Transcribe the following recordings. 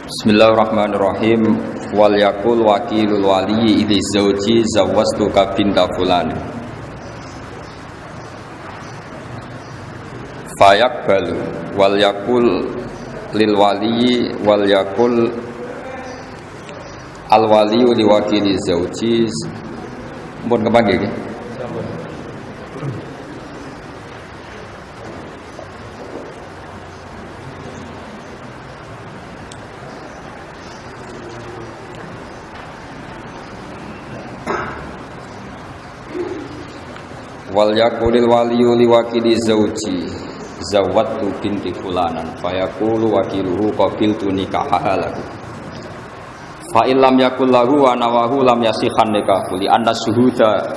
Bismillahirrahmanirrahim. Wal yakul wakilul wali idzi zauji zawwastuka binta fulan. Fayaqbalu wal yakul lil wali wal yakul al waliyu li wakili zauji. Mun kepanggih nggih. Wal yakulil waliyu liwakili zauji zawattu binti fulanan fayaqulu wakiluhu qabiltu nikahaha lahu fa illam yakul lahu wa nawahu lam yasihan nikahu li anna syuhuda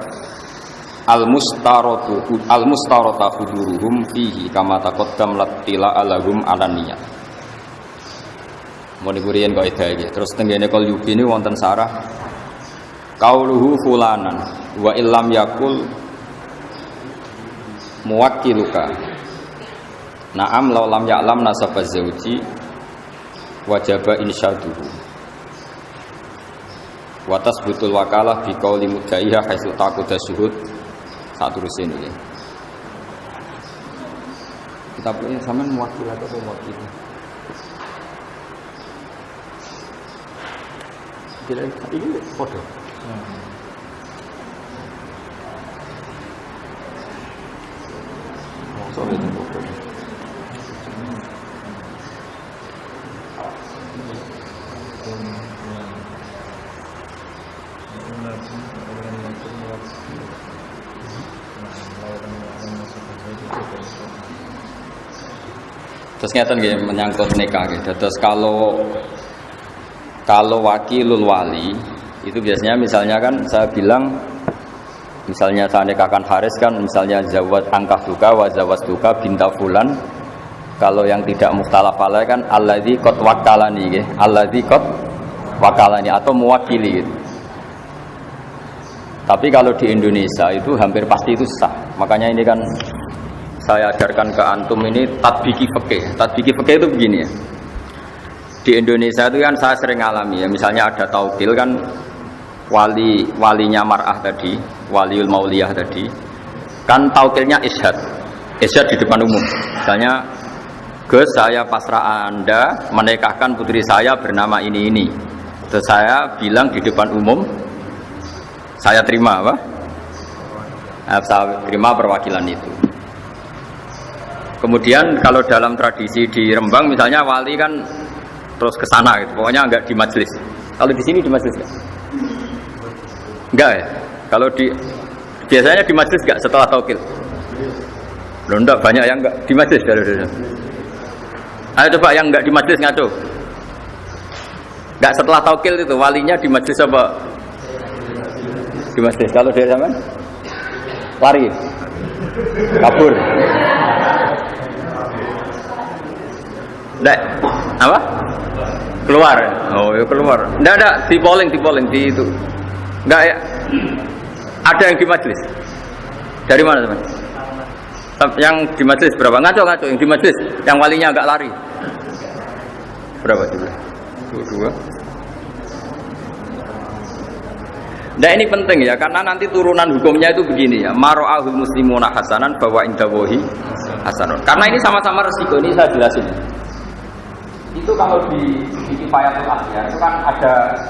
al mustarata huduruhum fihi kama taqaddam latila alahum alaniyah. Mun niku riyen kok edae terus tengene kal yubini wonten sarah qauluhu fulanan wa illam yakul muwakkiluka na'am law lam ya'lam nasaba zauji wajaba insyaduhu wa tasbutul wakalah bi qauli mudaiha haitsu taquda syuhud saterusé niki kita punya sampean muwakkil atau muwakkil kira ini foto sorry itu foto. Terus ngeten nggih menyangkut nikah nggih. Terus kalau wakilul wali itu biasanya misalnya kan saya bilang misalnya saya nikahkan Haris kan misalnya zawat angkah duka wa zawat duka binta fulan. Kalau yang tidak mukhtalaf alaih kan alladzi qad wakalani nggih, alladzi qad wakalani atau mewakili gitu. Tapi kalau di Indonesia itu hampir pasti itu sah. Makanya ini kan saya ajarkan ke antum ini tatbiki fikih. Tatbiki fikih itu begini ya. Di Indonesia itu kan saya sering alami ya, misalnya ada taukil kan walinya mar'ah tadi, waliul mauliyah tadi kan taukilnya ishad di depan umum. Misalnya Gus, saya pasrah Anda menikahkan putri saya bernama ini. Terus saya bilang di depan umum saya terima apa? Saya terima perwakilan itu. Kemudian kalau dalam tradisi di Rembang misalnya wali kan terus ke sana gitu. Pokoknya enggak di majelis. Kalau di sini di majelis enggak? Enggak ya? Kalau biasanya di majelis enggak setelah taukil? Loh enggak, banyak yang enggak di majelis. Ayo coba yang enggak di majelis ngaco. Enggak setelah taukil itu walinya di majelis apa? Di majelis. Kalau dari zaman lari. Kabur. Enggak. Apa? Keluar. Oh, ya keluar. Enggak di polling di itu. Enggak ya. Ada yang di majelis. Dari mana teman? Yang di majelis berapa? Ngaco yang di majelis. Yang walinya agak lari. Berapa juga? Dua. Nah ini penting ya, karena nanti turunan hukumnya itu begini ya. Maro'ahul muslimuna hasanan bahwa indawohi hasanun. Karena ini sama-sama resiko, ini saya jelasin. Itu kalau di Kifayatul Akhyar itu kan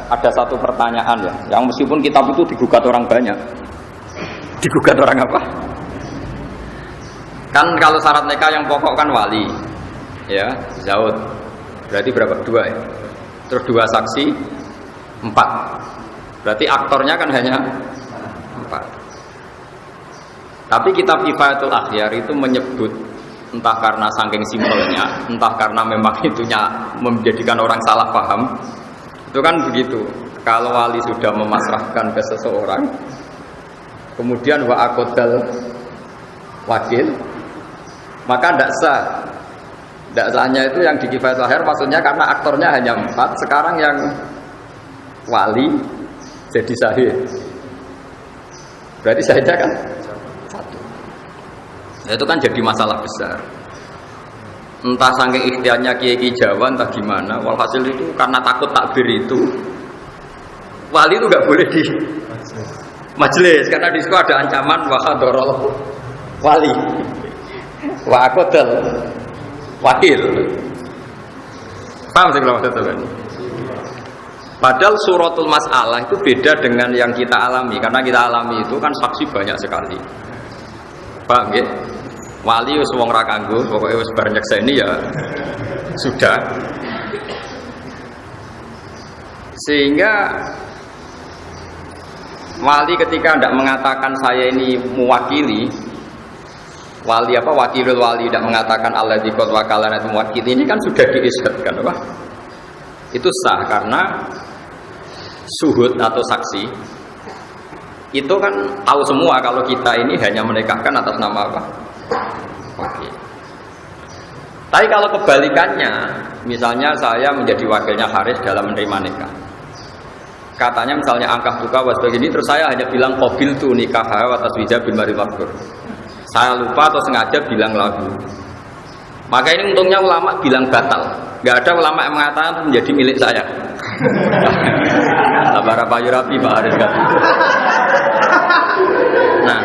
ada satu pertanyaan ya, yang meskipun kitab itu digugat orang banyak. Digugat orang apa? Kan kalau syarat nikah yang pokok kan wali, ya, zaud. Berarti berapa? 2 ya. Terus 2 saksi, 4. Berarti aktornya kan hanya 4. Tapi kitab Kifayatul Akhyar itu menyebut entah karena saking simpelnya, entah karena memang itunya menjadikan orang salah paham. Itu kan begitu. Kalau wali sudah memasrahkan ke seseorang, kemudian wa aqdal wakil, maka tidak sah. Tidak sahnya itu yang di Kifayatul Akhyar maksudnya karena aktornya hanya 4, sekarang yang wali jadi sahih. Berarti sahihnya kan 1. Itu kan jadi masalah besar. entah saking ikhtiarnya kiai Jawa entah gimana, walhasil itu karena takut takbir itu wali itu nggak boleh di majelis karena di situ ada ancaman wahadorol wali wakodel wakil. Paham sih kalau maksud itu? Padahal suratul masalah itu beda dengan yang kita alami karena kita alami itu kan saksi banyak sekali. Paham ya? Wali wis wong ra kanggo, pokoke wis bar nyekseni ya sudah. Sehingga wali ketika tidak mengatakan saya ini mewakili, wali apa wakilul wali tidak mengatakan Allah dikot wakalan itu mewakili, ini kan sudah diisbatkan apa? Itu sah karena suhud atau saksi itu kan tahu semua kalau kita ini hanya menikahkan atas nama apa? Wakil. Tapi kalau kebalikannya, misalnya saya menjadi wakilnya Haris dalam menerima nikah. Katanya misalnya angkah buka was begini, terus saya hanya bilang qabil tu nikah atas wija bin Mari Maktur. Saya lupa atau sengaja bilang lagu. Maka ini untungnya ulama bilang batal. Gak ada ulama yang mengatakan itu menjadi milik saya. Sabar Pak Yurapi Pak Haris kan. Nah,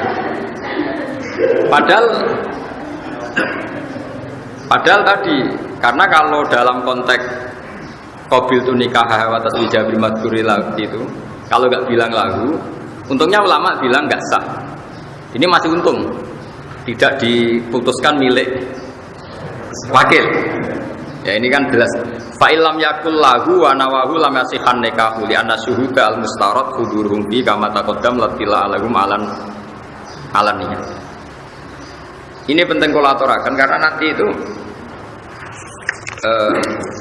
padahal tadi karena kalau dalam konteks qabil tu nikah atas wija bin Maktur itu, kalau nggak bilang lagu, untungnya ulama bilang nggak sah. Ini masih untung, tidak diputuskan milik wakil. Ya ini kan jelas. Fa'ilam yakul lahu wa nawahu lam yasihan nikahu li anna syuhuda al mustarad huduruhum bi kama taqaddam latila alahum alaniya. Ini penting kolaborakan karena nanti itu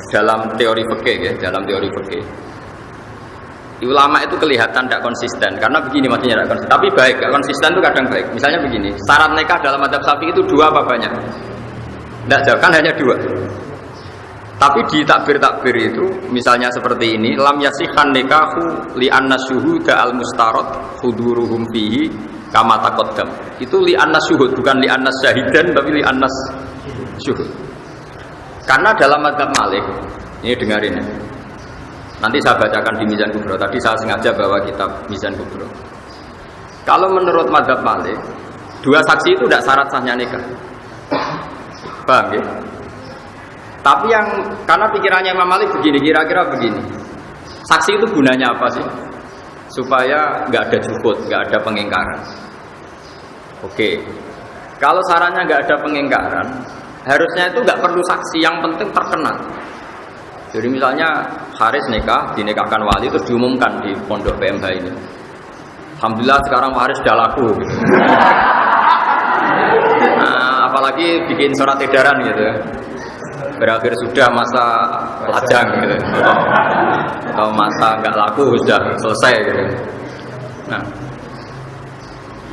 dalam teori fikih ya, dalam teori fikih. Ulama itu kelihatan tidak konsisten karena begini maksudnya tidak konsisten. Tapi baik, tidak konsisten itu kadang baik. Misalnya begini, syarat nikah dalam madzhab Syafi'i itu 2 apa banyak? Tidak jauh, kan hanya 2. Tapi di takbir-takbir itu, misalnya seperti ini, lam yasihan nikahu li anna syuhuda al mustarad huduruhum fihi kama taqaddam. Itu li anna syuhud, bukan li anna syahidan, tapi li anna syuhud. Karena dalam madzhab Malik, ini dengarin ya. Nanti saya bacakan di Mizan Kubro. Tadi saya sengaja bawa kitab Mizan Kubro. Kalau menurut madzhab Malik, 2 saksi itu tidak syarat sahnya nikah. Paham ya? Tapi yang karena pikirannya Imam Malik begini, kira-kira begini. Saksi itu gunanya apa sih? Supaya nggak ada jukut, nggak ada pengingkaran. Oke. Kalau sarannya nggak ada pengingkaran, harusnya itu nggak perlu saksi, yang penting terkenal. Jadi misalnya Haris nikah, dinikahkan wali terus diumumkan di pondok PMH ini. Alhamdulillah sekarang Haris sudah laku. Gitu. Nah, apalagi bikin surat edaran gitu. Berakhir sudah masa lajang gitu. Atau masa nggak laku sudah selesai gitu. Nah,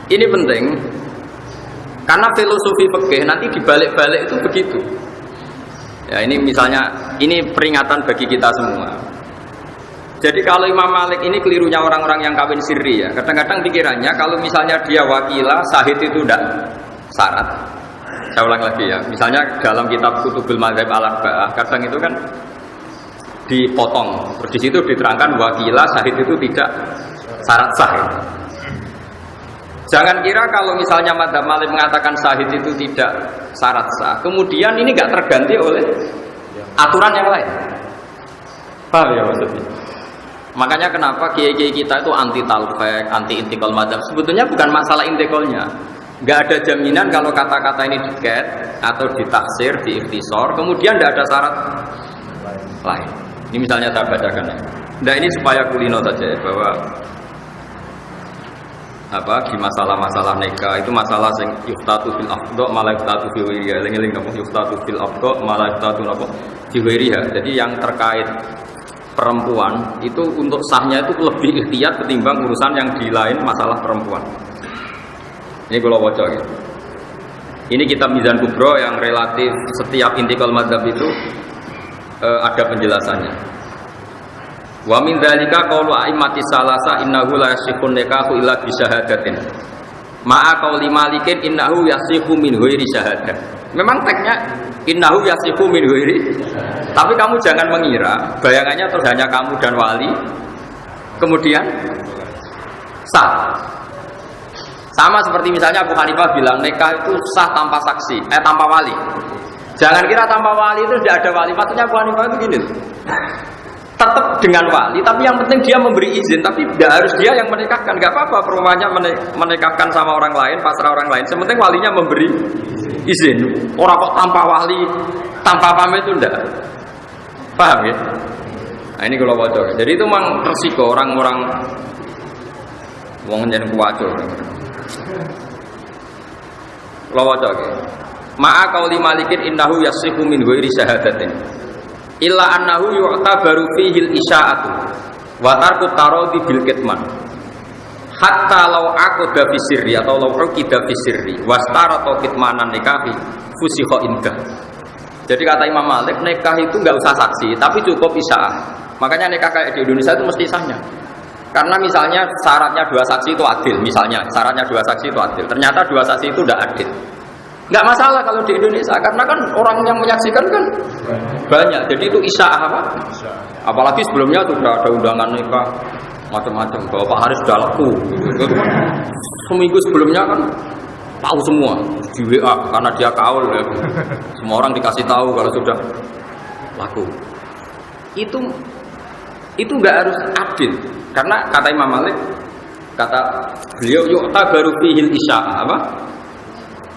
ini penting karena filosofi fikih nanti dibalik-balik itu begitu. Ya ini misalnya, ini peringatan bagi kita semua. Jadi kalau Imam Malik ini kelirunya orang-orang yang kawin sirri ya. Kadang-kadang pikirannya kalau misalnya dia wakilah, sahid itu tidak syarat. Saya ulang lagi ya. Misalnya dalam kitab Kutubul Madzhab Al-Arba'ah, kadang itu kan dipotong. Terus di situ diterangkan wakilah, sahid itu tidak syarat sah. Jangan kira kalau misalnya madzhab Malik mengatakan syahid itu tidak syarat sah, kemudian ini nggak terganti oleh aturan yang lain. Paham ya maksudnya? Makanya kenapa kiai-kiai kita itu anti talfek, anti intikal madzhab. Sebetulnya bukan masalah intikalnya. Nggak ada jaminan kalau kata-kata ini diket atau ditaksir, diikhtisor, kemudian nggak ada syarat lain. Ini misalnya saya bacakan ya. Nah ini supaya kulino saja ya, bahwa di masalah-masalah nikah itu masalah sing yuftatu fil afdha malah yuftatu fi wiriha. Eling-eling napa yuftatu fil afdha malah yuftatu napa fi wiriha. Jadi yang terkait perempuan itu untuk sahnya itu lebih ikhtiyat ketimbang urusan yang di lain masalah perempuan. Ini kalau waca gitu. Ini kitab Mizan Kubro yang relatif setiap intikal madzhab itu ada penjelasannya. Wa min dzalika qaulu a'immati salasa innahu la yasihun nikahu illa bi syahadatin. Ma'a qauli Malikin innahu yasihu min ghairi syahadah. Memang teksnya Innahu yasihu min ghairi. Tapi kamu jangan mengira bayangannya terus hanya kamu dan wali kemudian sah. Sama seperti misalnya Abu Hanifah bilang nikah itu sah tanpa saksi, tanpa wali. Jangan kira tanpa wali itu tidak ada wali. Maksudnya Abu Hanifah itu gini, tetap dengan wali, tapi yang penting dia memberi izin, tapi tidak harus dia yang menikahkan. Gak apa-apa perumahannya menikahkan sama orang lain, pasrah orang lain. Sementing walinya memberi izin. Orang kok tanpa wali, tanpa pamit itu enggak. Paham ya? Nah ini kalau wajar. Jadi itu memang resiko orang-orang wong yen kuwaco. Kalau wajar. Ma'a qauli malikin innahu yasihu min ghairi syahadatin. Illa annahu yu'tabaru fihi al-isya'atu wa tarku taradi bil kitman. Hatta law aqada fi sirri atau law uqida fi sirri wastarata kitmanan nikahi fusikha indah. Jadi kata Imam Malik, nikah itu enggak usah saksi, tapi cukup isya'ah. Makanya nikah kayak di Indonesia itu mesti sahnya. Karena misalnya syaratnya 2 saksi itu adil, misalnya syaratnya 2 saksi itu adil. Ternyata 2 saksi itu tidak adil. Enggak masalah kalau di Indonesia, karena kan orang yang menyaksikan kan banyak. Jadi itu isya'ah apa? Apalagi sebelumnya sudah ada undangan nikah macam-macam. Bahwa Pak Haris sudah laku. Seminggu sebelumnya kan tahu semua di WA karena dia kaul ya. Semua orang dikasih tahu kalau sudah laku. Itu enggak harus adil. Karena kata Imam Malik, kata beliau yu'ta baru fihil isya'ah apa?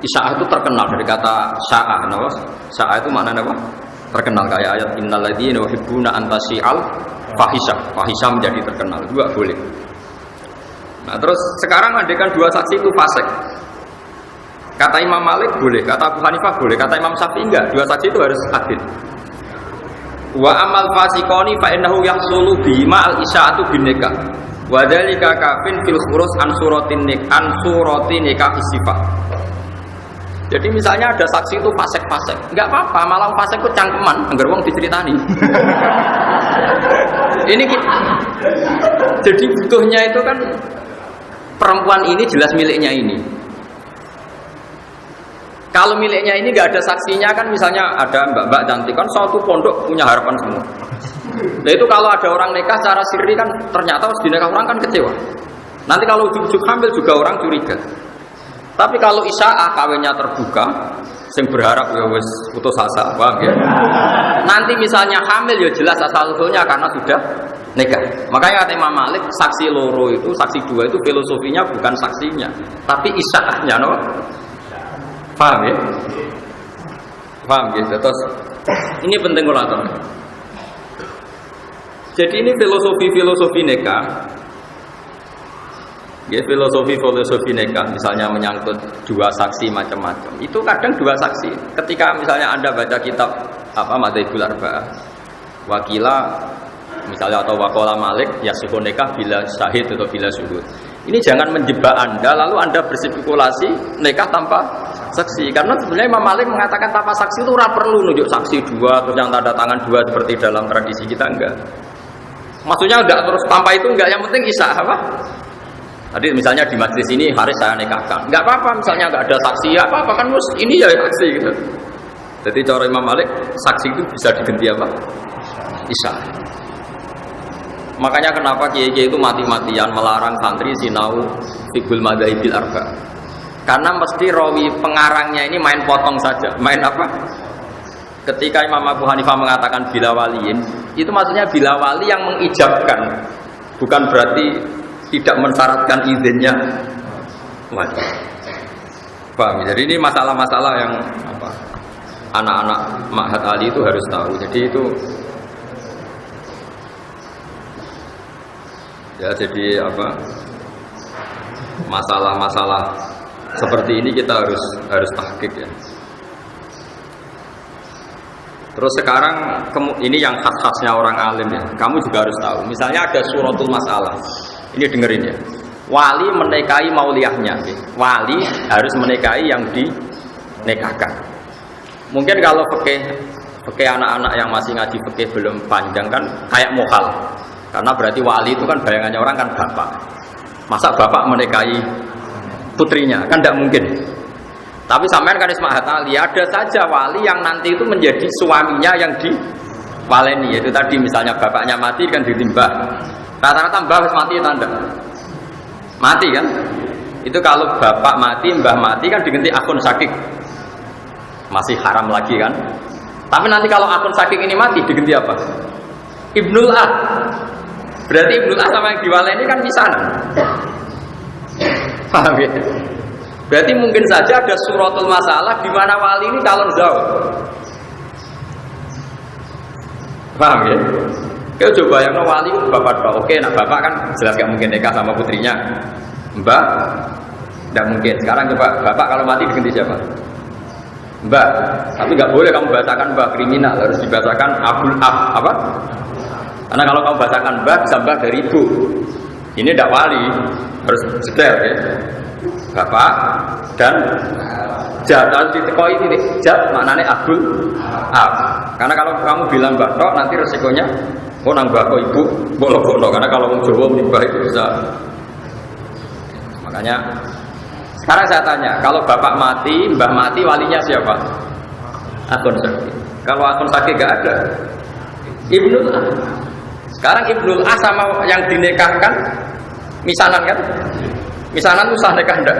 Isya'ah itu terkenal dari kata sya'ah, no? Sya'ah itu maknanya apa? Terkenal kayak ayat innal ladzina yuhibbuna an tasyi'al fahisyah. Fahisyah menjadi terkenal, juga boleh. Nah, terus sekarang andekan 2 saksi itu fasik. Kata Imam Malik boleh, kata Abu Hanifah boleh, kata Imam Syafi'i enggak, 2 saksi itu harus adil. Wa amal fasiqoni fa innahu yahsulu bima al isya'atu bin nikah. Wa dzalika kafin fil khurus an suratin nikah istifah. Jadi misalnya ada saksi itu fasik-fasik, enggak apa-apa, malah fasik itu cangkeman, anggar wong diceritani. Ini jadi butuhnya itu kan perempuan ini jelas miliknya ini. Kalau miliknya ini nggak ada saksinya kan, misalnya ada mbak-mbak cantik kan, suatu pondok punya harapan semua. Nah itu kalau ada orang nikah secara sirri kan, ternyata harus dinikah orang kan kecewa. Nanti kalau ujuk-ujuk hamil juga orang curiga. Tapi kalau isya'ah kawinnya terbuka, sing berharap ya wis putus asa, paham ya? Nanti misalnya hamil ya jelas asal usulnya karena sudah nikah. Makanya kata Imam Malik, saksi loro itu, saksi 2 itu filosofinya bukan saksinya, tapi isya'ahnya, no? Paham ya? Paham gitu. Terus ini penting ulang. Jadi ini filosofi nikah. Ya, filosofi nikah misalnya menyangkut 2 saksi macam-macam. Itu kadang 2 saksi. Ketika misalnya Anda baca kitab apa Madzhabul Arba'ah, wakila misalnya atau waqala Malik yasihu nikah bila syahid atau bila syuhud. Ini jangan menjebak Anda lalu Anda berspekulasi nikah tanpa saksi. Karena sebenarnya Imam Malik mengatakan tanpa saksi itu ora perlu nunjuk saksi 2 atau yang tanda tangan 2 seperti dalam tradisi kita, enggak. Maksudnya enggak terus tanpa itu enggak, yang penting isya'ah apa? Tadi misalnya di majlis ini Haris saya nikahkan, enggak apa-apa misalnya enggak ada saksi, ya apa-apa kan mus ini ya saksi gitu. Jadi cara Imam Malik saksi itu bisa diganti apa? Isya'ah. Makanya kenapa kiai-kiai itu mati-matian melarang santri sinau fiqhul madzhabil arba'. Karena mesti rawi pengarangnya ini main potong saja. Main apa? Ketika Imam Abu Hanifah mengatakan bila waliin, itu maksudnya bila wali yang mengijabkan, bukan berarti tidak mensyaratkan izinnya wali. Paham? Jadi ini masalah-masalah yang apa? Anak-anak Ma'had Ali itu harus tahu. Jadi itu ya, jadi apa? Masalah-masalah seperti ini kita harus tahqiq ya. Terus sekarang ini yang khas-khasnya orang alim ya. Kamu juga harus tahu. Misalnya ada suratul masalah. Ini dengerin ya. Wali menikahi mauliyahnya. Ya. Wali harus menikahi yang dinikahkan. Mungkin kalau fikih anak-anak yang masih ngaji fikih belum panjang kan kayak mukhal. Karena berarti wali itu kan bayangannya orang kan bapak. Masa bapak menikahi putrinya? Kan tidak mungkin. Tapi sampean kan Isma Hatali, ada saja wali yang nanti itu menjadi suaminya yang diwaleni, yaitu tadi misalnya bapaknya mati kan ditimbah. Rata-rata mbah mati tanda. Mati kan? Itu kalau bapak mati, mbah mati kan diganti akun sakik. Masih haram lagi kan? Tapi nanti kalau akun sakik ini mati diganti apa? Ibnul Ah. Berarti Ibnul Ah sama yang diwaleni kan misanan. Paham ya? Berarti mungkin saja ada suratul masalah di mana wali ini calon zawj. Paham ya? Kau coba yang wali bapak tok. Oke, nah bapak kan jelas gak mungkin nikah sama putrinya. Mbak, tidak mungkin. Sekarang coba bapak kalau mati diganti siapa? Mbak. Tapi nggak boleh kamu bahasakan mbak, kriminal. Harus dibahasakan abul ab apa? Karena kalau kamu bahasakan mbak, bisa mbak dari ibu. Ini tidak wali, harus sedel ya. Bapak dan jat harus ditekoi ini jat maknanya abul ab. Karena kalau kamu bilang mbak tok nanti resikonya nang mbak kok ibu bolong-bolong. Karena kalau mau Jawa mbak itu bisa. Makanya sekarang saya tanya, kalau bapak mati, mbah mati, walinya siapa? Akun sakit. Kalau akun sakit gak ada, Ibnul Ah. Sekarang Ibnul Ah sama yang dinikahkan misanan kan? Misanan itu sah nikah enggak?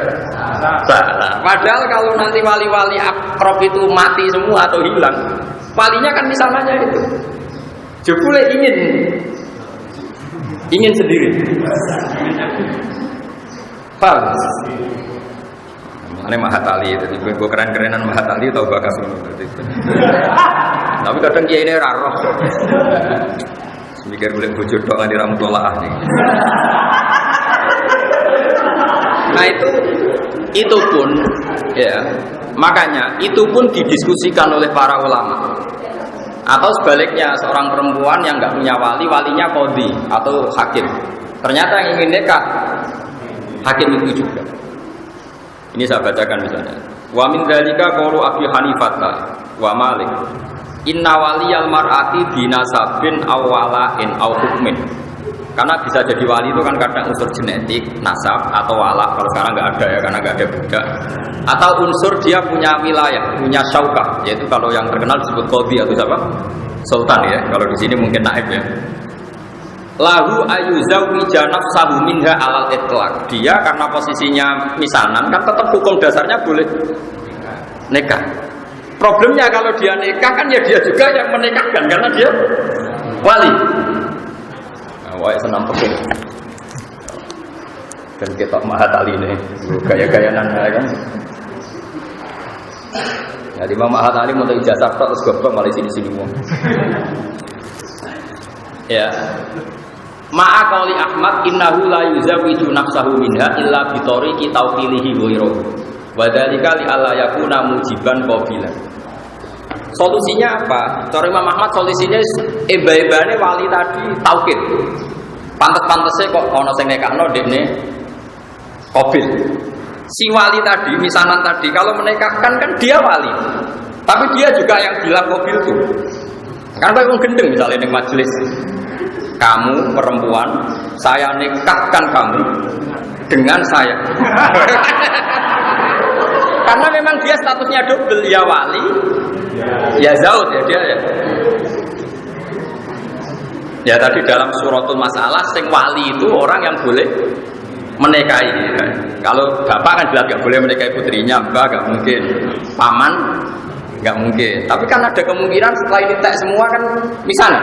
Salah. Padahal kalau nanti wali-wali akrab itu mati semua atau hilang, walinya kan misanannya itu. Jebule ingin sendiri. Paham? Ini Mahatali itu, gue keren-kerenan Mahatali tau bakas itu. Tapi kadang dia ini raro. Mikir boleh bujur doang di rambut tolak nih. Nah itu pun ya, makanya itu pun didiskusikan oleh para ulama. Atau sebaliknya seorang perempuan yang nggak punya wali, walinya qadhi atau hakim. Ternyata yang ingin nikah hakim itu juga. Ini saya bacakan misalnya. Wa min dzalika qaulu Abi Hanifah wa Malik. Inna waliyal mar'ati binasabin aw wala'in aw hukmin. Karena bisa jadi wali itu kan kadang unsur genetik, nasab atau wala. Kalau sekarang nggak ada ya, karena nggak ada budak. Atau unsur dia punya wilayah, punya syaukah, yaitu kalau yang terkenal disebut qadhi atau siapa? Sultan ya. Kalau di sini mungkin naib ya. Lahu ayuzawija nafsahu minha alal itlaq. Dia karena posisinya misanan kan tetap hukum dasarnya boleh nikah. Problemnya kalau dia nikah kan ya dia juga yang menikahkan karena dia wali. Wah, senam peking. Dan kita Mahatali ini gaya-gayanan kan. Ya di Mahatali mau ijazah terus goblok malah sini-sini mau. Ya. Ma'a qauli Ahmad innahu la yuzawwiju nafsahu minha illa bi tariqi tawqilihi ghairuhu. Wa dzalika li alla yakuna mujiban qabilan. Solusinya apa? Cara Imam Ahmad solusinya eba-ebane wali tadi taukid. Pantes-pantese kok ana sing nekakno dekne qabil. Si wali tadi, misanan tadi kalau menikahkan kan dia wali. Tapi dia juga yang bilang qabil tuh. Kan wong gendeng misalnya ning majelis. Kamu perempuan, saya nikahkan kamu dengan saya. Karena memang dia statusnya double, ya wali, ya zaud ya dia ya. Ya tadi dalam suratul masalah, sing wali itu orang yang boleh menikahi. Ya. Kalau bapak kan jelas gak boleh menikahi putrinya, mbak gak mungkin, paman gak mungkin. Tapi kan ada kemungkinan setelah ini tek semua kan misalnya.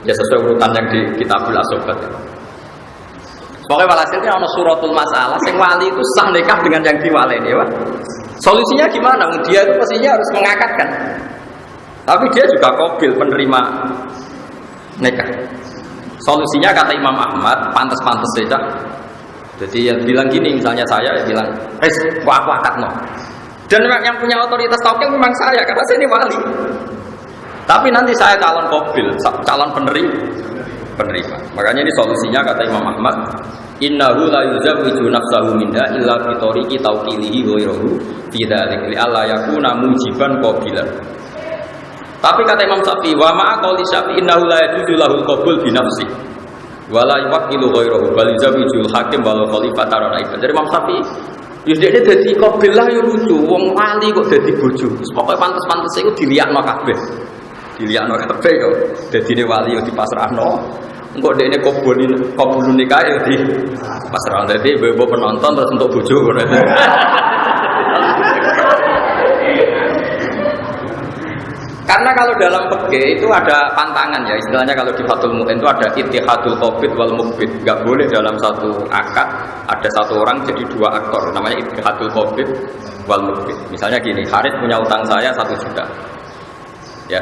Ya sesuai urutan yang di Kitabul Asobat. Pokoknya walhasilnya ada suratul masalah, sing wali itu sah nikah dengan yang diwaleni, ya Pak. Solusinya gimana? Dia itu pastinya harus mengakatkan. Tapi dia juga qabil penerima nikah. Solusinya kata Imam Ahmad, pantas-pantas saja. Jadi yang bilang gini, misalnya saya bilang, aku akad no. Dan yang punya otoritas tauqil memang saya, karena saya ini wali. Tapi nanti saya calon qabil, calon penerima. Makanya ini solusinya kata Imam Ahmad, innahu la yuzawwiju nafsahu minha illa bi tariqi tawqilihi ghairuhu fi dzalik li alla yakuna mujiban qabilan. Tapi kata Imam Syafi'i, wa ma'a qauli Syafi'i innahu la yajuzu lahul qabul bi nafsi wa la yuwakkilu ghairuhu bal yuzawwijul hakim wal khalifata ra'iban. Dari Imam Syafi'i, Ya dia dadi qabil lah ya lucu, wong wali kok dadi bojo. Pokoke pantes-pantes iku diliakno kabeh. Diliakno kabeh kok dadine wali yo dipasrahno. Engko dekne qabulun nikah yo di pasrahno. Dadi ibu penonton terus untuk bojo ngono. Karena kalau dalam fikih itu ada pantangan ya, istilahnya kalau di Fathul Mu'in itu ada ittihadul qabid wal muqbid. Enggak boleh dalam satu akad ada satu orang jadi dua aktor, namanya ittihadul qabid wal muqbid. Misalnya gini, Haris punya utang saya 1 juta. Ya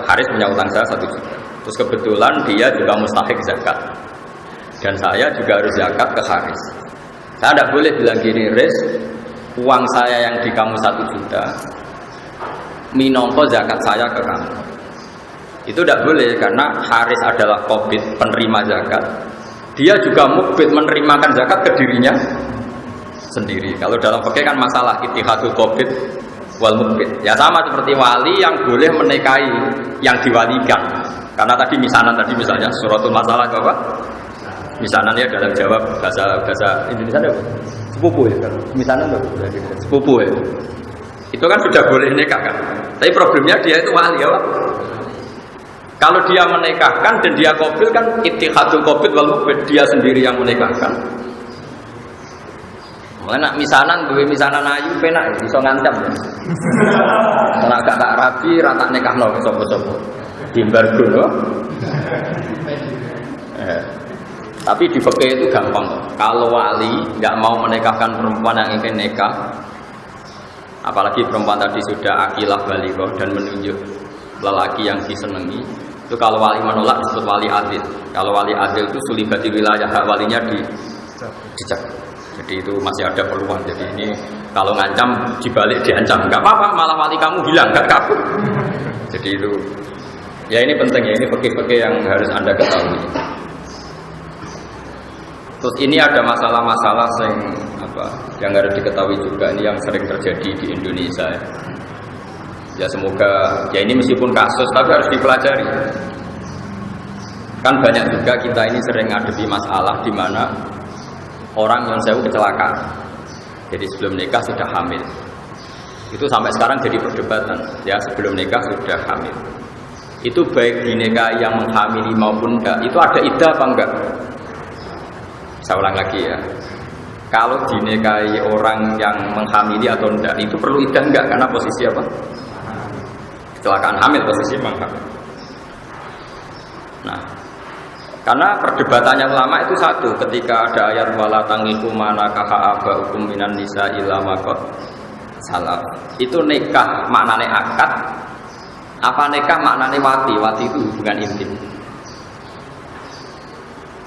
Haris punya utang saya 1 juta. Terus kebetulan dia juga mustahik zakat. Dan saya juga harus zakat ke Haris. Saya tidak boleh bilang gini, Haris, uang saya yang di kamu 1 juta minongko zakat saya ke kamu. Itu tidak boleh karena Haris adalah qabid, penerima zakat. Dia juga mukbid, menerimakan zakat ke dirinya sendiri. Kalau dalam fikih kan masalah ittihadul qabid wal mukbid. Ya sama seperti wali yang boleh menikahi yang diwalikan. Karena tadi misanan tadi misalnya suratul masalah apa? Misanan ya dalam jawab bahasa Indonesia apa? Sepupu ya kan. Misanan apa? Sepupu ya. Itu kan sudah boleh nikah kan. Tapi problemnya dia itu wali ya. Kalau dia menikahkan dan dia qabil kan ittihadul qabid wal muqbid, dia sendiri yang menikahkan. Mana misanan duwe misanan ayu penak iso ngancam. Nek gak rabi rata nikahno sapa-sapa. Dimbargo lho. Tapi di fikih itu gampang. Kalau wali nggak mau menikahkan perempuan yang ingin nikah, apalagi perempuan tadi sudah akilah balighah dan menunjuk lelaki yang disenangi, itu kalau wali menolak disebut wali adil. Kalau wali adil itu sulibati wilayah hak walinya dicek. Jadi itu masih ada peluang. Jadi ini kalau ngancam dibalik diancam, nggak apa-apa, malah wali kamu hilang, nggak kabur. Jadi itu ya ini penting ya, ini fikih-fikih yang harus Anda ketahui. Terus ini ada masalah-masalah yang harus diketahui juga, ini yang sering terjadi di Indonesia. Ya semoga ya ini meskipun kasus tapi harus dipelajari. Kan banyak juga kita ini sering ngadepi masalah di mana orang yang sewu kecelakaan. Jadi sebelum nikah sudah hamil. Itu sampai sekarang jadi perdebatan. Ya sebelum nikah sudah hamil. Itu baik dinikahi yang menghamili maupun enggak, itu ada iddah apa enggak? Saya ulang lagi ya. Kalau dinikahi orang yang menghamili atau enggak, itu perlu iddah enggak? Karena posisi apa? Kecelakaan hamil, posisi menghamil. Nah, karena perdebatannya ulama itu satu, ketika ada ayat wala tangihu manakaha abaukum minan nisa illa maqad salaf. Itu nikah maknane akad, apa nikah maknane wati? Wati itu hubungan intim.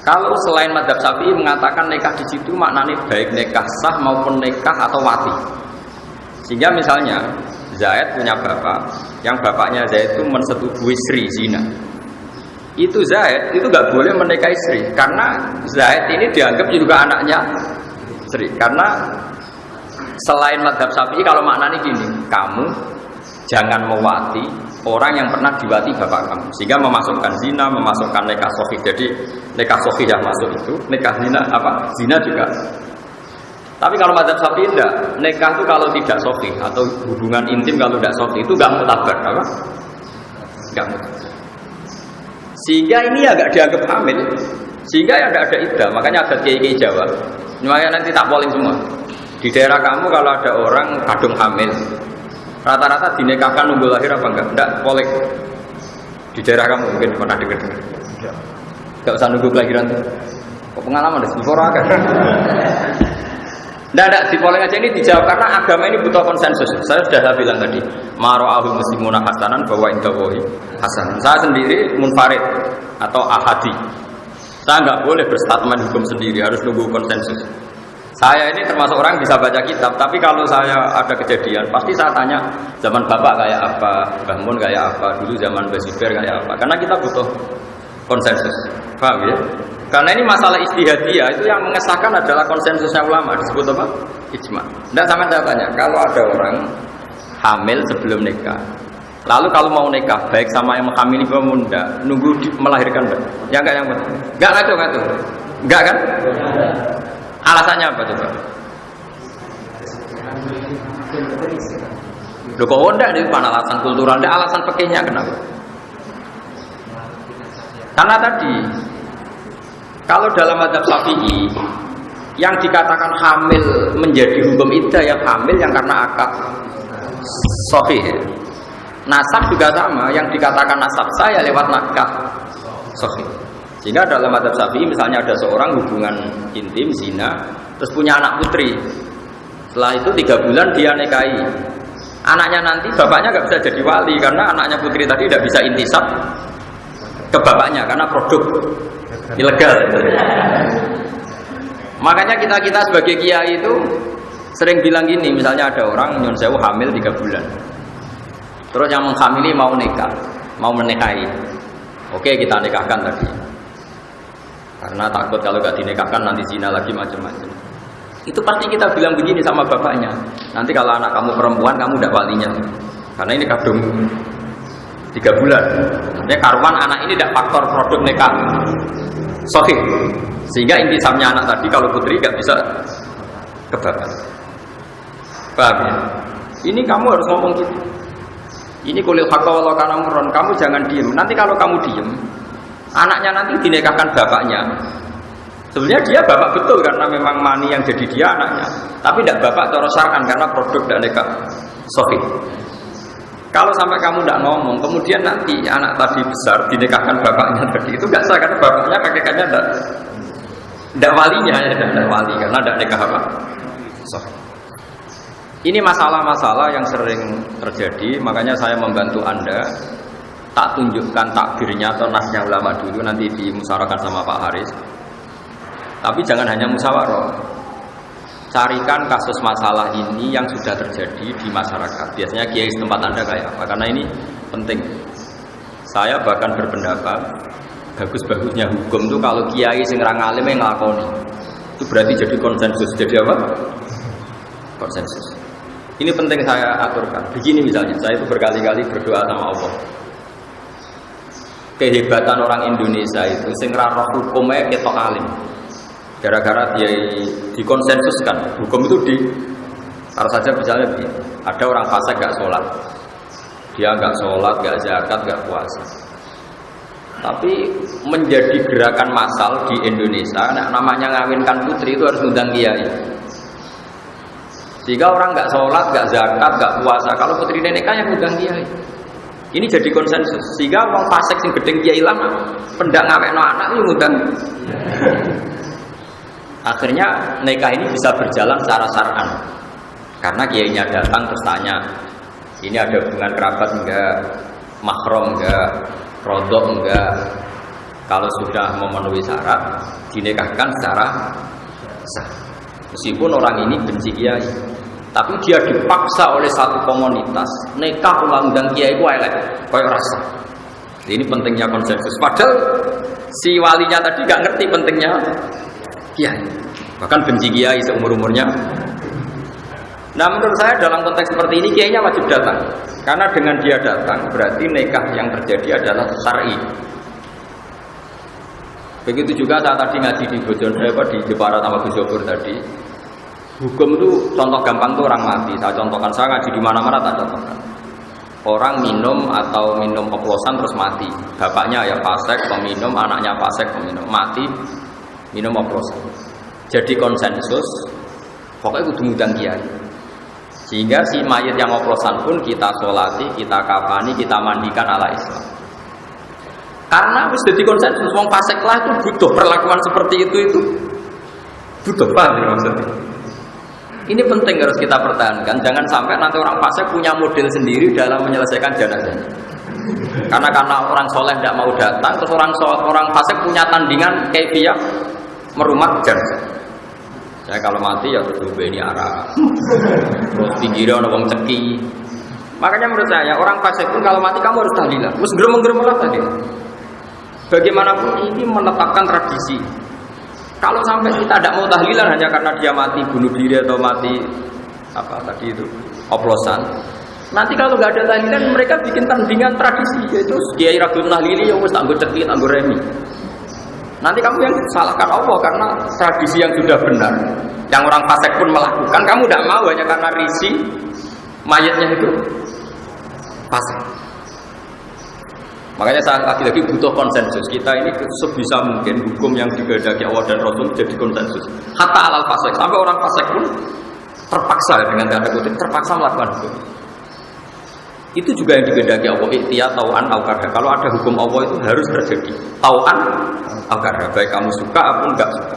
Kalau selain mazhab Syafi'i mengatakan nikah di situ maknanya baik nikah sah maupun nikah atau wati. Sehingga misalnya Zaid punya bapak, yang bapaknya Zaid itu mensetujui Sri zina. Itu Zaid itu nggak boleh menikahi Sri karena Zaid ini dianggap juga anaknya Sri. Karena selain mazhab Syafi'i kalau maknanya gini, kamu jangan mewati orang yang pernah diwati bapak kamu, sehingga memasukkan zina, memasukkan nikah sahih. Jadi nikah sahih yang masuk itu, nikah zina apa? Zina juga. Tapi kalau mazhab Syafi'i tidak, nikah itu kalau tidak sahih atau hubungan intim kalau tidak sahih itu enggak mutabar, apa? Enggak mutabar. Sehingga ini agak dianggap hamil, sehingga ya ada iddah. Makanya ada kiai-kiai Jawa. Makanya nanti tak polling semua. Di daerah kamu kalau ada orang kadung hamil, rata-rata dinikahkan nunggu lahir apa enggak? Enggak, boleh. Di daerah kamu mungkin pernah dengar-dengar. Enggak usah nunggu kelahiran tuh. Kok pengalaman deh, suara kan. Enggak, di polling aja ini dijawab karena agama ini butuh konsensus. Saya sudah bilang tadi, mara'ahul muslimuna hasanan bahwa indawahi hasan. Saya sendiri munfarid atau ahadi. Saya enggak boleh berstatement hukum sendiri, harus nunggu konsensus. Saya ini termasuk orang bisa baca kitab, tapi kalau saya ada kejadian, pasti saya tanya zaman bapak kayak apa, Mbah Mun kayak apa, dulu zaman Mbah Zubair kayak apa. Karena kita butuh konsensus, paham ya? Karena ini masalah ijtihadiyah, itu yang mengesahkan adalah konsensusnya ulama, disebut apa? Ijma. Dan sama saya tanya, kalau ada orang hamil sebelum nikah, lalu kalau mau nikah, baik sama yang menghamili maupun enggak, nunggu melahirkan enggak? Ya enggak yang betul. Enggak ngaco. Enggak kan? Alasannya apa coba? Loh kok enggak, itu bukan alasan kultural, enggak alasan pakainya kenapa? Karena tadi kalau dalam madzhab Syafi'i yang dikatakan hamil menjadi hukum iddah yang hamil yang karena akad sahih. Nasab juga sama, yang dikatakan nasab saya lewat nakah sahih. Sehingga dalam madzhab Syafi'i misalnya ada seorang hubungan intim zina terus punya anak putri. Setelah itu 3 bulan dia nikahi. Anaknya nanti bapaknya nggak bisa jadi wali karena anaknya putri tadi tidak bisa intisab ke bapaknya karena produk ilegal. Makanya kita sebagai kiai itu sering bilang gini, misalnya ada orang nyun sewu hamil 3 bulan, terus yang menghamili mau nikah, mau menikahi, oke kita nikahkan tadi, karena takut kalau nggak dinikahkan nanti zina lagi macam-macam. Itu pasti kita bilang begini sama bapaknya, nanti kalau anak kamu perempuan kamu udah walinya, karena ini kadung 3 bulan. Artinya karuan anak ini tidak faktor produk nikah sahih, sehingga intisamnya anak tadi kalau putri nggak bisa ke bapak. Paham ya? Ini kamu harus ngomong gitu. Ini kulil haqqa walau kana murran, kamu jangan diem. Nanti kalau kamu diem, anaknya nanti dinikahkan bapaknya. Sebenarnya dia bapak betul karena memang mani yang jadi dia anaknya. Tapi tidak bapak cara syar'an karena produk dan nikah sahih. Kalau sampai kamu tidak ngomong, kemudian nanti anak tadi besar dinikahkan bapaknya tadi, itu nggak sah karena bapaknya kakeknya tidak walinya, ya tidak wali karena tidak nikah apa. Ini masalah-masalah yang sering terjadi, makanya saya membantu Anda tak tunjukkan takbirnya atau nasnya ulama dulu nanti dimusyawarahkan sama Pak Haris. Tapi jangan hanya musyawarah. Carikan kasus masalah ini yang sudah terjadi di masyarakat. Biasanya kiai setempat Anda kayak apa? Karena ini penting. Saya bahkan berpendapat bagus-bagusnya hukum itu kalau kiai sing ra ngalim yang nglakoni. Itu berarti jadi konsensus. Jadi apa? Konsensus. Ini penting saya aturkan. Begini misalnya, saya itu berkali-kali berdoa sama Allah. Kehebatan orang Indonesia itu sing ra roh hukumnya ketok alim. Gara-gara dia dikonsensuskan, hukum itu harus saja misalnya begini, ada orang fasik gak sholat, dia gak sholat, gak zakat, gak puasa, tapi menjadi gerakan massal di Indonesia, namanya ngawinkan putri itu harus ngundang kiai, sehingga orang gak sholat, gak zakat, gak puasa, kalau putri nikah yang ngundang kiai. Ini jadi konsensus, sehingga orang fasik sing gedeng kiai lama, pendak ngawekno anak itu ngundang. Akhirnya nikah ini bisa berjalan secara syar'an. Karena kiainya datang terus tanya, ini ada hubungan kerabat enggak, mahram enggak, rodok enggak. Kalau sudah memenuhi syarat, dinikahkan secara sah. Meskipun orang ini benci kiai, tapi dia dipaksa oleh satu komunitas nikah undang kiai ku elek, koyo rasa. Ini pentingnya konsensus. Padahal si walinya tadi nggak ngerti pentingnya kiai, bahkan benci kiai seumur-umurnya. Nah menurut saya dalam konteks seperti ini kiainya wajib datang, karena dengan dia datang berarti nikah yang terjadi adalah syar'i. Begitu juga saat tadi ngaji di di Jepara sama Gus Yobur tadi, hukum itu contoh gampang tuh orang mati. Saya contohkan, saya ngaji di mana-mana tak contohkan. Orang minum atau minum oplosan terus mati, bapaknya ya fasik peminum, anaknya fasik peminum, mati minum oplosan. Jadi konsensus pokoknya kudu ngundang kiai, sehingga si mayit yang oplosan pun kita sholati, kita kafani, kita mandikan ala Islam. Karena harus jadi konsensus, wong fasik lah itu butuh perlakuan seperti itu butuh, paham ya maksudnya? Ini penting harus kita pertahankan. Jangan sampai nanti orang fasik punya model sendiri dalam menyelesaikan jenazahnya. Karena orang soleh tidak mau datang, terus orang fasik punya tandingan kaifiyah merumat jenazah. Saya kalau mati ya kudu beni arah, terus pinggirnya ada wong ceki. Makanya menurut saya orang fasik pun kalau mati kamu harus tahlilan. Terus gerem-gerem lah tadi. Bagaimanapun ini menetapkan tradisi. Kalau sampai kita tidak mau tahlilan hanya karena dia mati bunuh diri atau mati apa tadi itu oplosan, nanti kalau nggak ada tahlilan mereka bikin tandingan tradisi, yaitu kiai ragil tahlili yang mesti anggur cekit anggur remi. Nanti kamu yang salahkan Allah karena tradisi yang sudah benar, yang orang fasik pun melakukan, kamu tidak mau hanya karena risih mayatnya itu fasik. Makanya saya lagi-lagi butuh konsensus. Kita ini sebisa mungkin hukum yang digandaki Allah dan Rasul jadi konsensus. Hatta alal fasik, sampai orang fasik pun terpaksa dengan tanda kutip terpaksa melakukan hukum. Itu juga yang digandaki Allah, ikhtiar tau'an au karha. Kalau ada hukum Allah itu harus terjadi tau'an au karha, baik kamu suka ataupun enggak suka.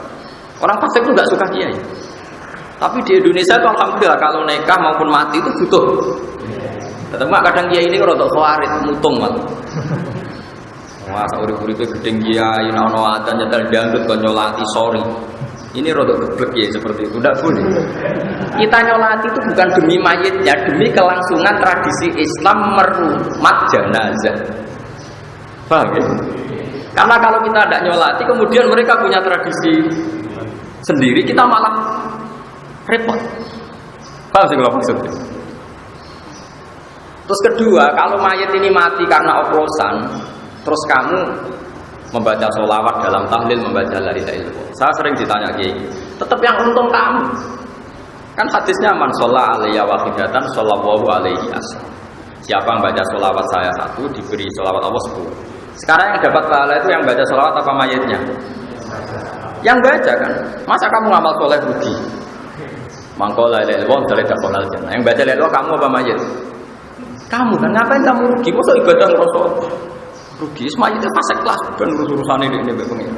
Orang fasik itu enggak suka kiai. Tapi di Indonesia itu alhamdulillah kalau nikah maupun mati itu butuh. Tetap kadang kiai ini rodok khawarit mutung malah. Wah, urip-uripe gedeng kiai ana adzan nyetel dangdut kon nyolati sorry. Ini rodok geblek ya seperti itu, tidak boleh. Kita nyolati itu bukan demi mayitnya, demi kelangsungan tradisi Islam merumat jenazah. Paham ya? Karena kalau kita tidak nyolati, kemudian mereka punya tradisi sendiri, kita malah repot. Paham sih kalau maksudnya? Terus kedua, kalau mayit ini mati karena oplosan, terus kamu membaca sholawat dalam tahlil, membaca la ilaha illallah. Saya sering ditanya kiai, tetap yang untung kamu. Kan hadisnya man sholla alaiya wahidatan shollallahu alaihi asal. Siapa yang baca sholawat saya satu diberi sholawat Allah 10. Sekarang yang dapat pahala itu yang baca sholawat apa mayitnya? Yang baca kan. Masa kamu ngamal soleh rugi? Mangko la ilaha illallah dalil dakhalal jannah. Yang baca la ilaha kamu apa mayit? Kamu kan ngapain kamu rugi? Masa ibadah ngerasa rugi? Semuanya itu fasik kelas dan urusan ini pengen.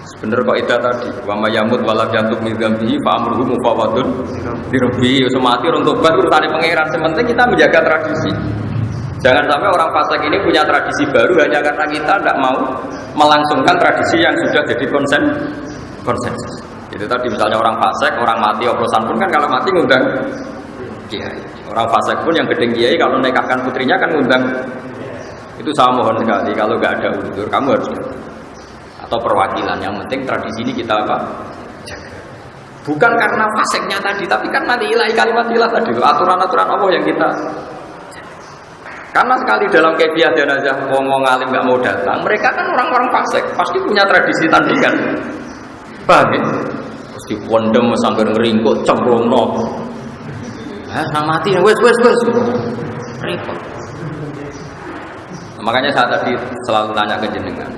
Sebener kok itu tadi. Wa may yamut wala jantuk min dzambihi fa amruhu mufawadun bi rabbi. Semati untuk tobat urusane pangeran. Sementing kita menjaga tradisi. Jangan sampai orang fasik ini punya tradisi baru hanya karena kita tidak mau melangsungkan tradisi yang sudah jadi konsensus. Itu tadi misalnya orang fasik, orang mati oplosan pun kan kalau mati ngundang kiai. Orang fasik pun yang gedeng kiai kalau nikahkan putrinya kan ngundang. Itu saya mohon sekali kalau nggak ada unsur kamu harus atau perwakilan. Yang penting tradisi ini kita apa? Bukan karena fasiknya tadi, tapi kan nanti ilahi kalimat ilah tadi, aturan-aturan Allah yang kita. Karena sekali dalam kefiah jenazah ngomong alim nggak mau datang, mereka kan orang-orang fasik, pasti punya tradisi tandingan. Paham ya? Pasti pondem sambil ngeringkuk, cemplungno. Nah mati, wes. Repot. Makanya saya tadi selalu tanya ke jenengan,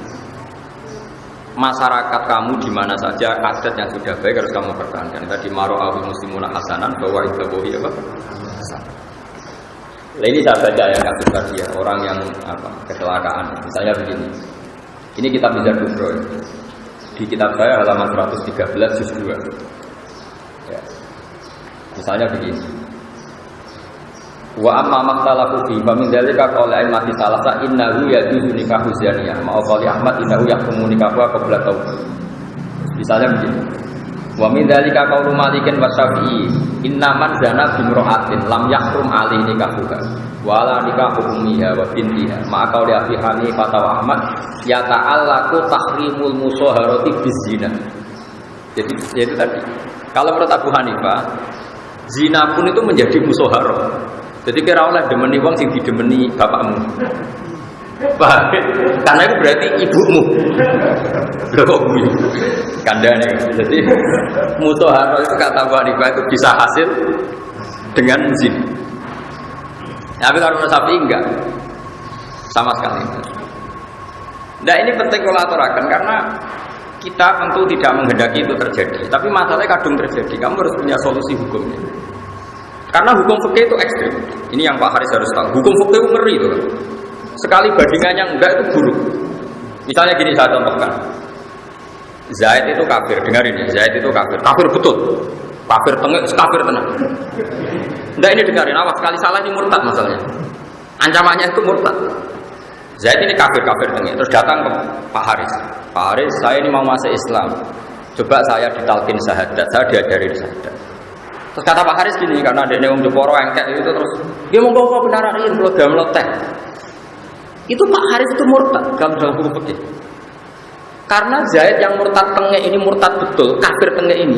masyarakat kamu di mana saja adat yang sudah baik harus kamu pertahankan. Tadi maro'ahul muslimuna hasanan bahwa itu bohi apa? Nah, ini saya baca yang kasus tadi ya, orang yang apa kecelakaan. Misalnya begini, ini kitab Mizan Kubro ya. Di kitab saya halaman 113 juz 2 ya. Misalnya begini, wa amma makhtalafu fi fa min dzalika qala aimati salasa innahu yajuzu nikahu zaniyah ma qali Ahmad innahu yahkumu nikahu qabla taubah. Misalnya begini, wa min dzalika qaulu Malikin wa Syafi'i inna man zana bimra'atin lam yahrum alaihi nikahuha wala nikahu ummiha wa bintiha ma qali Abi Hanifah wa Ahmad yata'allaqu tahrimul musaharati bizina. Jadi itu tadi, kalau menurut Abu Hanifah zina pun itu menjadi musaharah. Jadi kira oleh demeni wong sing didemeni bapakmu. Paham? Karena itu berarti ibumu. Loh, kandane. Jadi mutahharah itu kata Abu Hanifah itu bisa hasil dengan zina. Tapi kalau menurut Syafi'i enggak. Sama sekali. Nah, ini penting kalau aturakan karena kita tentu tidak menghendaki itu terjadi. Tapi masalahnya kadung terjadi. Kamu harus punya solusi hukumnya. Karena hukum fikih itu ekstrim. Ini yang Pak Haris harus tahu. Hukum fikih itu ngeri itu. Sekali bandingannya enggak itu buruk. Misalnya gini saya contohkan. Zaid itu kafir. Dengarin ya, Zaid itu kafir. Kafir betul. Kafir tengah, kafir tenang. Enggak, ini dengarin. Awas sekali salah ini murtad masalahnya. Ancamannya itu murtad. Zaid ini kafir tengah. Terus datang ke Pak Haris. Pak Haris, saya ini mau masuk Islam. Coba saya ditalkin syahadat. Saya diajari syahadat. Terus kata Pak Haris gini, karena ada yang Jeporo engkek itu terus, dia mau bawa benarin kalau dia meloteh. Itu Pak Haris itu murtad dalam hukum fikih. Karena Zaid yang murtad tengah ini murtad betul, kafir tengah ini.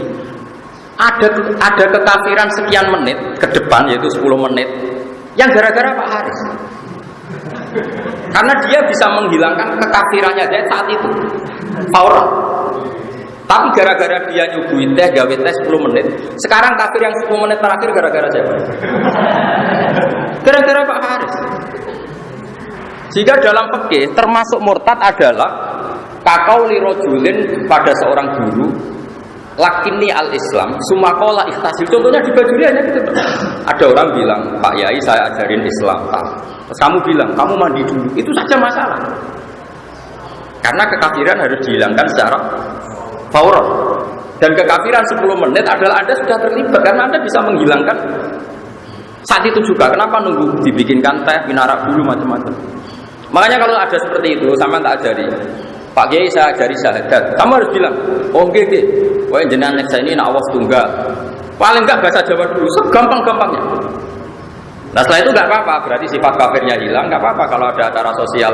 Ada kekafiran sekian menit ke depan yaitu 10 menit yang gara-gara Pak Haris. Karena dia bisa menghilangkan kekafirannya Zaid saat itu. Fauran. Tapi gara-gara dia nyuguhin teh, gawe teh 10 menit. Sekarang kafir yang 10 menit terakhir gara-gara siapa? Gara-gara Pak Haris. Jika dalam fikih termasuk murtad adalah kaqauli rajulin pada seorang guru lakini al-Islam sumakola ikhtasil. Contohnya di Bajuri hanya gitu. Ada orang bilang, Pak Yai saya ajarin Islam. Terus kamu bilang, kamu mandi dulu. Itu saja masalah. Karena kekafiran harus dihilangkan secara fauran. Dan kekafiran 10 menit adalah Anda sudah terlibat. Karena Anda bisa menghilangkan saat itu juga. Kenapa nunggu dibikinkan teh, minarak dulu, macam-macam. Makanya kalau ada seperti itu, sama tak ajari. Pak Kiai saya ajari syahadat. Kamu harus bilang, oh nggih nggih. Wah jenengan nek ini nak Allah tunggal. Paling enggak bahasa Jawa dulu, segampang-gampangnya. Nah setelah itu enggak apa-apa, berarti sifat kafirnya hilang, enggak apa-apa kalau ada acara sosial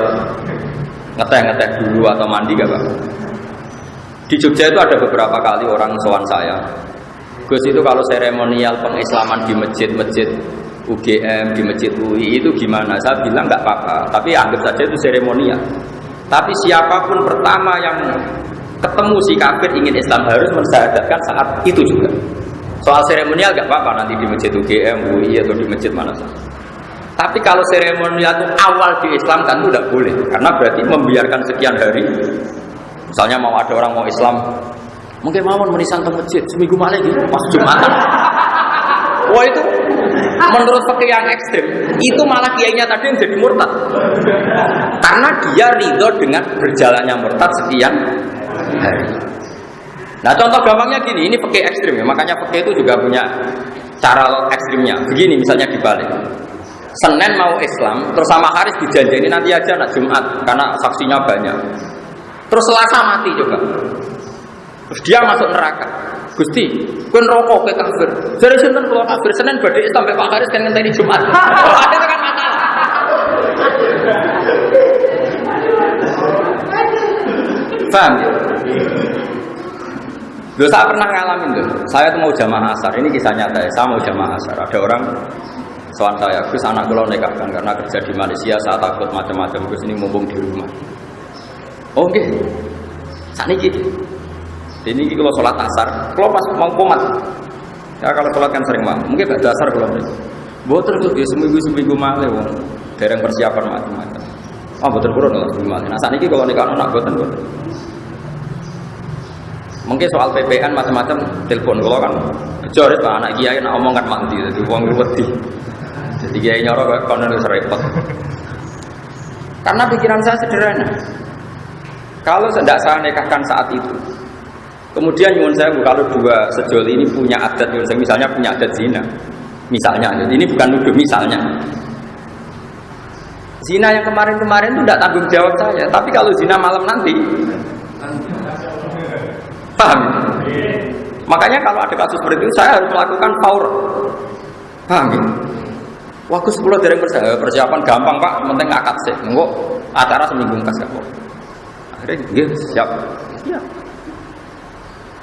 ngeteh-ngeteh dulu atau mandi enggak apa-apa. Di Jogja itu ada beberapa kali orang sowan saya. Gus itu kalau seremonial pengislaman di masjid-masjid UGM, di masjid UI itu gimana? Saya bilang enggak apa-apa, tapi anggap saja itu seremonial. Tapi siapapun pertama yang ketemu si kafir ingin Islam harus mensyahadatkan saat itu juga. Soal seremonial gak apa-apa nanti di masjid UGM, UI atau di masjid mana saja. Tapi kalau seremonial itu awal diislamkan itu tidak boleh, karena berarti membiarkan sekian hari. Misalnya mau ada orang mau Islam, mungkin mau menisan ke masjid seminggu malam gitu pas Jumatan. Wah itu menurut fikih yang ekstrim, itu malah kiainya tadi yang jadi murtad. Karena dia ridho dengan berjalannya murtad sekian hari. Nah contoh gampangnya gini, ini fikih ekstrim ya, makanya fikih itu juga punya cara ekstrimnya. Begini misalnya dibalik, Senin mau Islam, terus sama Haris dijanjini nanti aja nak Jumat karena saksinya banyak. Terus Selasa mati juga, terus dia masuk neraka. Gusti, kowe rokok ke kafir. Jare sinten kula kafir Senin badhe sampai Pak Haris kan ngenteni Jumat. Ada kan masalah. Paham ya? Loh, saya pernah ngalamin loh. Saya tuh mau jamaah asar. Ini kisah nyata ya. Saya mau jamaah asar. Ada orang soal saya, Gus anak kula nikahkan karena kerja di Malaysia. Saya takut macam-macam. Gus ini mumpung di rumah. Oh nggih. Sakniki. Ini kalau sholat asar, kalau pas mau komat, ya kalau sholat kan sering malam. Mungkin gak dasar kalau mereka. Boter tuh dia seminggu malam, dereng persiapan macam-macam. Oh boter kurang lah seminggu malam. Nah saat ini kalau nikah anak boter. Mungkin soal PPN macam-macam, telepon kalau kan kejoret pak anak kiai nak omong kan mandi, jadi uang wedi. Jadi kiai nyorok kan harus repot. Karena pikiran saya sederhana. Kalau tidak saya nikahkan saat itu. Kemudian nyuwun saya kalau dua sejoli ini punya adat, misalnya punya adat zina, misalnya, jadi ini bukan nuduh misalnya. Zina yang kemarin-kemarin itu tidak tanggung jawab saya, tapi kalau zina malam nanti, paham? Makanya kalau ada kasus seperti itu saya harus melakukan faur, paham? Waktu 10 dereng persiapan gampang pak, penting akad sih, enggak acara seminggu kas kok. Akhirnya siap.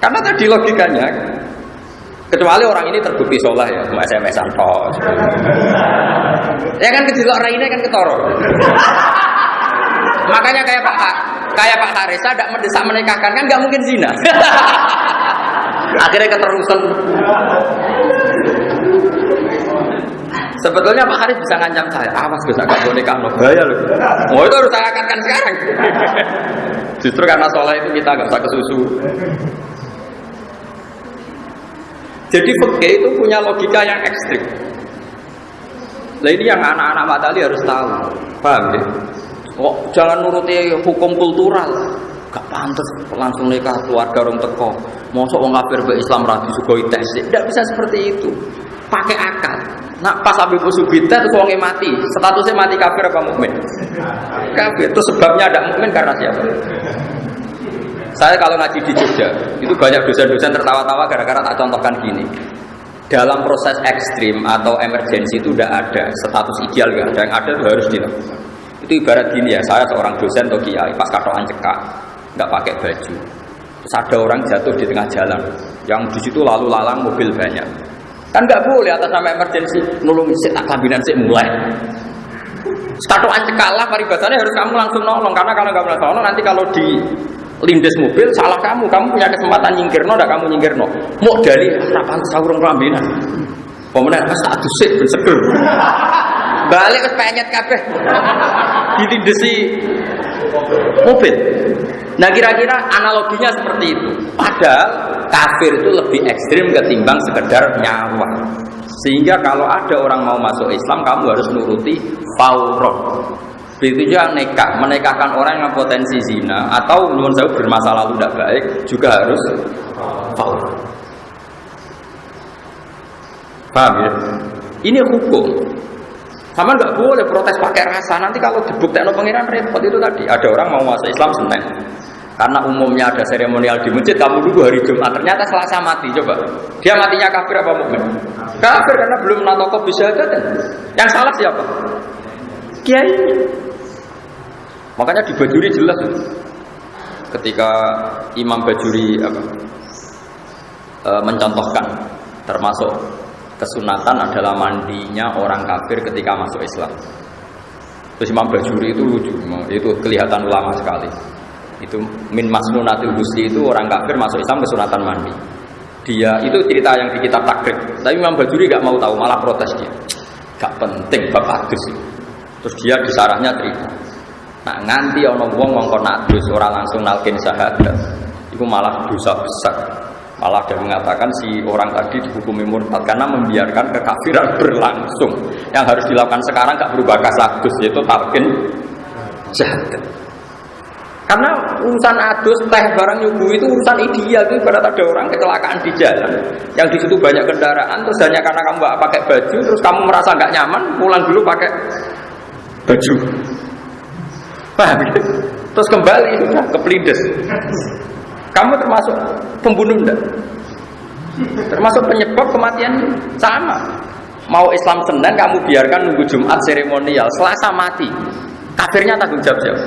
Karena tadi logikanya, kecuali orang ini terbukti soleh ya, cuma SMS-an toh. Ya kan kejelok raine kan ketoro. Makanya kayak Pak Haris tidak mendesak menikahkan kan nggak mungkin zina. Akhirnya keterusan. Sebetulnya Pak Haris bisa ngancam saya, awas bisa gak boleh nikah, bahaya loh. Oh itu harus saya akadkan sekarang. Justru karena soleh itu kita nggak usah kesusu. Jadi fikih itu punya logika yang ekstrim. Nah ini yang anak-anak Matali harus tahu, paham ya? Kok jangan nuruti hukum kultural, gak pantas langsung nikah keluarga orang teko. Mosok wong kafir be Islam ra disugoi tes, tidak bisa seperti itu. Pakai akal. Nah pas Habib Usubita itu wongnya mati, statusnya mati kafir apa mukmin? Kafir. Itu sebabnya ada mukmin karena siapa? Saya kalau ngaji di Jogja, itu banyak dosen-dosen tertawa-tawa gara-gara tak contohkan gini. Dalam proses ekstrim atau emergensi itu tidak ada status ideal, gak ada. Yang ada itu harus dilakukan. Itu ibarat gini ya, saya seorang dosen atau kiai, pas katoan cekak, nggak pakai baju. Terus ada orang jatuh di tengah jalan, yang di situ lalu lalang mobil banyak. Kan nggak boleh atas nama emergensi, nolong sik tak kabinan sik mulai. Katoan cekak lah, paribasannya harus kamu langsung nolong, karena kalau nggak langsung nolong nanti kalau di lindes mobil salah kamu punya kesempatan nyingkirno, ndak kamu nyingkirno. Mau dari harapan saurung kelambinan. Pemenang status sik ben seger. balik wis penyet kabeh. Ditindesi mobil. Nah kira-kira analoginya seperti itu. Padahal kafir itu lebih ekstrim ketimbang sekedar nyawa. Sehingga kalau ada orang mau masuk Islam, kamu harus nuruti fauron. Begitu juga nikah, menikahkan orang yang potensi zina atau nyuwun sewu bermasa lalu tidak baik juga harus fauron. Paham ya? Ini hukum. Sama nggak boleh protes pakai rasa. Nanti kalau dibuktikan pengiran repot itu tadi. Ada orang mau masuk Islam Senin. Karena umumnya ada seremonial di masjid, kamu dulu hari Jumat. Ternyata Selasa mati. Coba. Dia matinya kafir apa mukmin? Kafir karena belum natoko bisa aja kan. Yang salah siapa? Kiai. Makanya di Bajuri jelas. Ketika Imam Bajuri mencontohkan termasuk kesunatan adalah mandinya orang kafir ketika masuk Islam. Terus Imam Bajuri itu lucu, itu kelihatan ulama sekali. Itu min masnunatil husli itu orang kafir masuk Islam kesunatan mandi. Dia itu cerita yang di kitab takrib. Tapi Imam Bajuri gak mau tahu, malah protes dia. Gak penting bab adus. Terus dia di sarahnya cerita. Nah nganti ana wong ngongkon adus ora langsung nalkin syahadat. Itu malah dosa besar. Malah dia mengatakan si orang tadi dihukumi murtad karena membiarkan kekafiran berlangsung. Yang harus dilakukan sekarang gak berubah kasadus, yaitu talqin syahadat. Karena urusan adus, teh, barang nyuguh itu urusan ideal. Itu ibarat ada orang kecelakaan di jalan yang di situ banyak kendaraan, terus hanya karena kamu gak pakai baju, terus kamu merasa gak nyaman, pulang dulu pakai baju. Paham ya? Terus kembali sudah kepelindes. Kamu termasuk pembunuh enggak? Termasuk penyebab kematian sama. Mau Islam Senin kamu biarkan nunggu Jumat seremonial, Selasa mati. Kafirnya tanggung jawab siapa?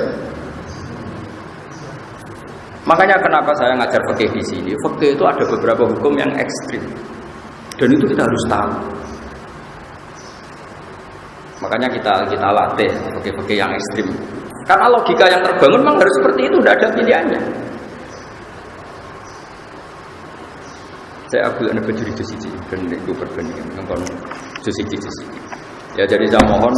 Makanya kenapa saya ngajar fikih di sini? Fikih itu ada beberapa hukum yang ekstrim. Dan itu kita harus tahu. Makanya kita latih fikih-fikih yang ekstrim. Karena logika yang terbangun memang harus seperti itu, tidak ada pilihannya. Saya ambil anak baju di sisi dan itu perbandingan dengan sisi. Ya jadi saya mohon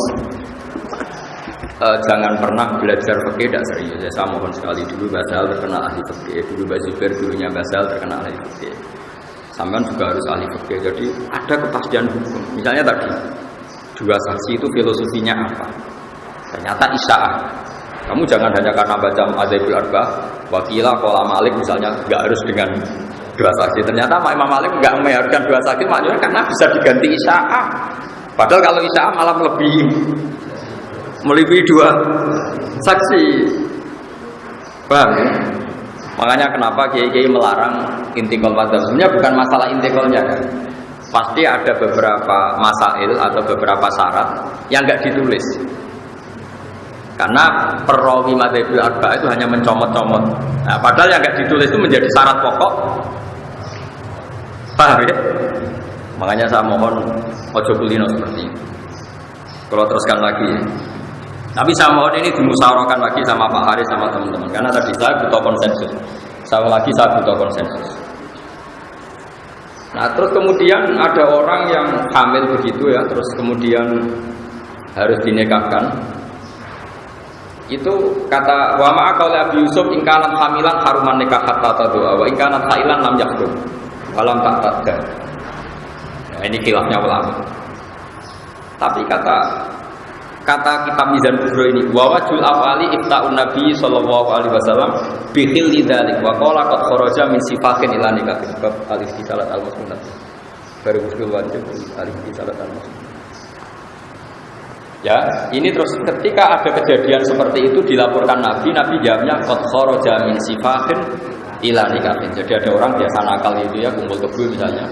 jangan pernah belajar fikih tidak serius. Saya mohon sekali dulu Basal terkenal ahli fikih, dulu Bazubair dulunya Basal terkenal ahli fikih. Sampean juga harus ahli fikih. Jadi ada kepastian hukum. Misalnya tadi dua saksi itu filosofinya apa? Ternyata isya'ah. Kamu jangan hanya karena baca Madzhabul Arba'ah, wakilah qala Malik misalnya enggak harus dengan dua saksi. Ternyata Imam Malik enggak mengharuskan dua saksi, maknanya karena bisa diganti isya'ah. Padahal kalau isya'ah malah melebihi dua saksi. Paham ya? Makanya kenapa kiai-kiai melarang intikal madzhab. Sebenarnya bukan masalah intikalnya kan. Pasti ada beberapa masail atau beberapa syarat yang enggak ditulis. Karena perawi Madzhabul Arba'ah itu hanya mencomot-comot. Nah, padahal yang enggak ditulis itu menjadi syarat pokok. Paham ya? Makanya saya mohon ojo kulino seperti ini. Kalau teruskan lagi. Tapi saya mohon ini dimusyawarahkan lagi sama Pak Haris sama teman-teman. Karena tadi saya butuh konsensus. Saya butuh konsensus. Nah terus kemudian ada orang yang hamil begitu ya, terus kemudian harus dinikahkan. Itu kata wa ma'a qauli Abi Yusuf in kanat hamilan haruman nikah hatta tadua wa in kanat hailan lam yahrum walam ta'tadda. Nah, ini khilafnya ulama. Tapi kata kitab Mizan Kubro ini wa wajul awali ifta'un Nabi sallallahu alaihi wasallam bi khilli dzalik wa qala qad kharaja min sifatin ila nikah bab alif di salat al-musnad baru usul wajib alif di salat al-musnad. Ya, ini terus ketika ada kejadian seperti itu dilaporkan Nabi jawabnya qad kharaja min sifatin ila nikah. Jadi ada orang biasa nakal itu ya kumpul kebo misalnya.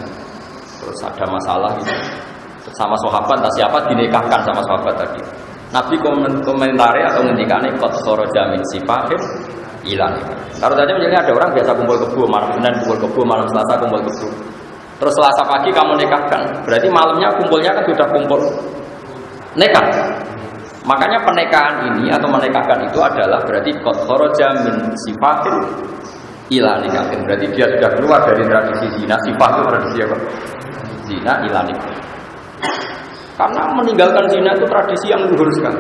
Terus ada masalah gitu. Sama sahabat atau siapa dinikahkan sama sahabat tadi. Nabi komentari atau ngendikane qad kharaja min sifatin ila nikah. Taruh saja misalnya ada orang biasa kumpul kebo malam Senin, kumpul kebo malam Selasa, kumpul kebo. Terus Selasa pagi kamu nikahkan. Berarti malamnya kumpulnya kan sudah kumpul nikah. Makanya pernikahan ini atau menikahkan itu adalah berarti qad kharaja min sifatin ila nikah. Berarti dia sudah keluar dari tradisi zina. Sifat itu tradisi apa? Zina ila nikah. Karena meninggalkan zina itu tradisi yang luhur sekali.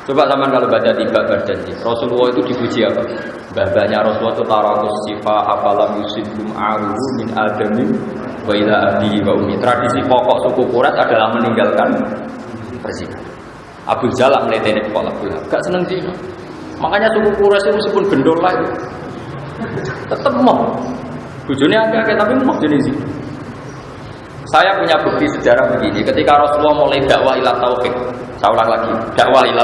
Coba zaman kalau baca tiba berjanji, Rasulullah itu dipuji apa? Babanya Rasulullah itu tarakus sifah apalam yusibum aruhu min adamin wa ila abihi wa umi. Tradisi pokok suku Quraisy adalah meninggalkan berzina. Abu Jalal meleteni kepala Abu Lahab, gak seneng zina. Makanya suku Quraisy itu meskipun gendol lah itu tetap mau. Bojone agak tapi mau jenis zina. Saya punya bukti sejarah begini, ketika Rasulullah mulai dakwah ila tauhid, saya ulang lagi, dakwah ila.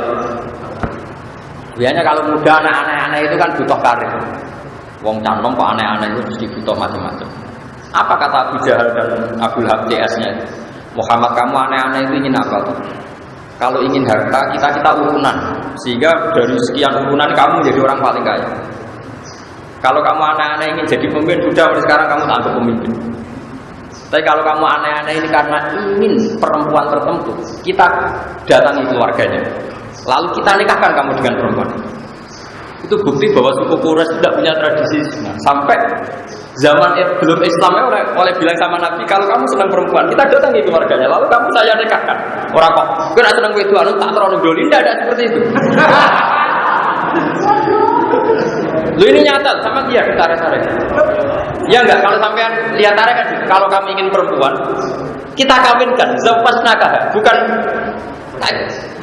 Biasanya kalau muda anak-anak itu kan butuh karir. Wong canom kok aneh-aneh itu mesti butuh macam-macam. Apa kata Abu Jahal dan Abu Lahab CS-nya? Muhammad, kamu aneh-aneh itu ingin apa? Kalau ingin harta, kita urunan, sehingga dari sekian urunan kamu jadi orang paling kaya. Kalau kamu aneh-aneh ingin jadi pemimpin, sudah mulai sekarang kamu tak pemimpin. Tapi kalau kamu aneh-aneh ini karena ingin perempuan tertentu, kita datangi keluarganya, lalu kita nikahkan kamu dengan perempuan. Itu bukti bahwa suku Quraisy tidak punya tradisi zina. Sampai zaman belum Islamnya oleh bilang sama Nabi, kalau kamu senang perempuan, kita datangi keluarganya, lalu kamu saya nikahkan. Orang kok, kira senang wedoan tak terlalu doli, tidak ada seperti itu. Lu ini nyata sama dia tarik-tarik. Ya enggak, kalau sampean lihat tarik kan, kalau kami ingin perempuan, kita kawinkan, zawwajnaka, bukan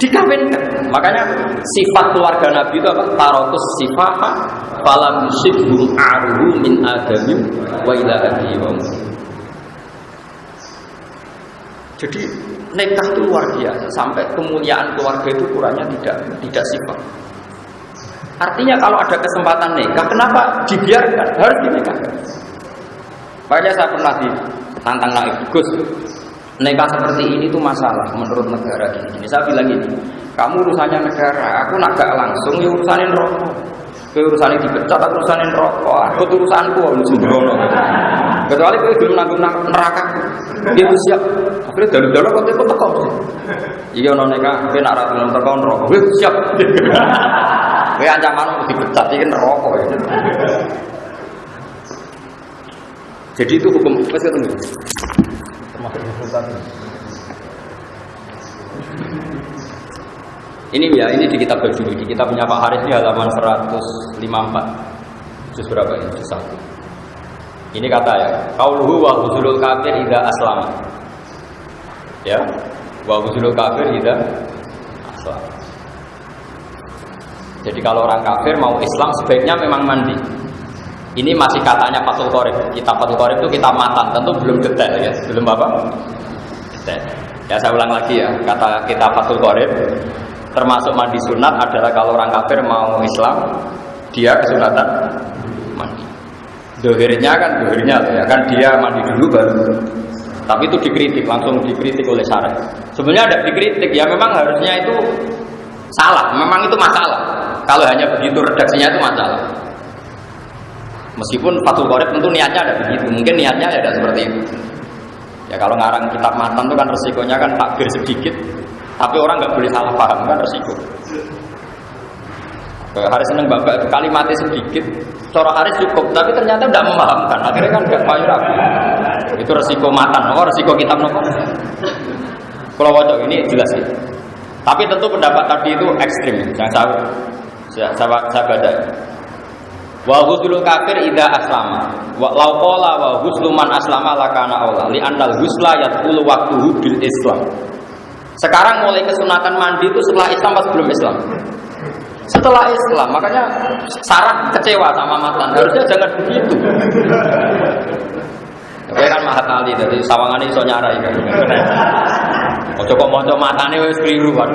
dikawinkan. Makanya sifat keluarga Nabi itu apa? Tarotus sifaha falam yusibhum aruhu min adamim wa ila abihi wa ummi. Jadi nikah itu luar biasa, sampai kemuliaan keluarga itu ukurannya tidak sifat. Artinya kalau ada kesempatan nikah, kenapa dibiarkan? Harus dinikahkan. Makanya saya pernah ditantang naik Gus, nikah seperti ini tuh masalah menurut negara ini. Saya bilang gini, kamu urusannya negara, aku nak gak langsung ya urusanin rokok. Urusanin dipecat, aku urusanin rokok. Aku urusanku, sembrono. Kecuali aku belum nanggung neraka, dia siap. Akhirnya dalu-dalu kok itu tekok. Iya non nikah, tapi nak ratu non tekok rokok, siap. Kowe ancaman dipecat iki neraka ya. Jadi itu hukum wis ketemu. Termasuk hukum. Ini ya, ini di kitab Bajuri, di kitab punya Pak Haris ini halaman 154. Juz berapa ini? Juz 1. Ini kata ya, qauluhu wa huzulul kafir idza aslama. Ya, wa huzulul kafir idza aslama. Jadi kalau orang kafir mau Islam sebaiknya memang mandi. Ini masih katanya Fathul Qorib. Kitab Fathul Qorib itu kitab matan, tentu belum detail ya, belum apa? Detail. Ya saya ulang lagi ya, kata kitab Fathul Qorib termasuk mandi sunat adalah kalau orang kafir mau Islam dia kesunatan mandi. Dohirnya ya kan dia mandi dulu baru. Tapi itu dikritik, langsung dikritik oleh syarah. Sebenarnya ada dikritik ya, memang harusnya itu salah, memang itu masalah. Kalau hanya begitu redaksinya itu masalah. Meskipun Fathul Qorib tentu niatnya ada begitu, mungkin niatnya ya ada seperti itu. Ya kalau ngarang kitab matan itu kan resikonya kan takbir sedikit, tapi orang nggak boleh salah paham kan resiko. Haris seneng bapak itu kalimatnya sedikit, cara Haris cukup, tapi ternyata tidak memahamkan. Akhirnya kan nggak payu rapi. Itu resiko matan, resiko kitab nopo. Kalau wajah ini jelas ya. Tapi tentu pendapat tadi itu ekstrim, yang saya baca. Wa ghuslu kafir idza aslama. Wa law qala wa ghuslu man aslama lakana aula li annal ghusla yadkhulu waqtuhu bil Islam. Sekarang mulai kesunatan mandi itu setelah Islam pas belum Islam. Setelah Islam, makanya Sarah kecewa sama matan. Harusnya jangan begitu. Kowe kan Mahat Ali dadi sawangane iso nyarai kan. Ojo kok maca matane wis keliru kan.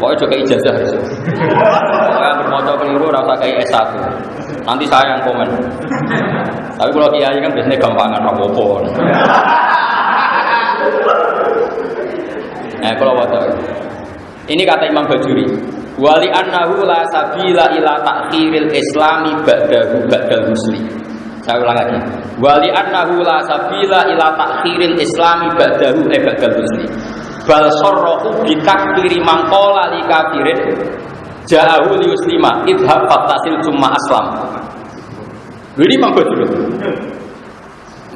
Pokoke aja kei ijazah wis. Pokoke maca keliru ora usah kei S1. Nanti saya yang komen. Tapi kalau kiai kan biasanya gampangan apa-apa. Kalau waca. Ini kata Imam Bajuri. Wali annahu la sabila ila ta'khiril islami ba'dahu ba'dal muslim. Saya ulang lagi. Wali annahu la sabila ila ta'khiril islami ba'dahu ba'dal muslim. Bal sarrahu bi takfiri man qala li kafirin ja'ahu li muslima idhab fattasil summa aslam. Ini Imam Bajuri.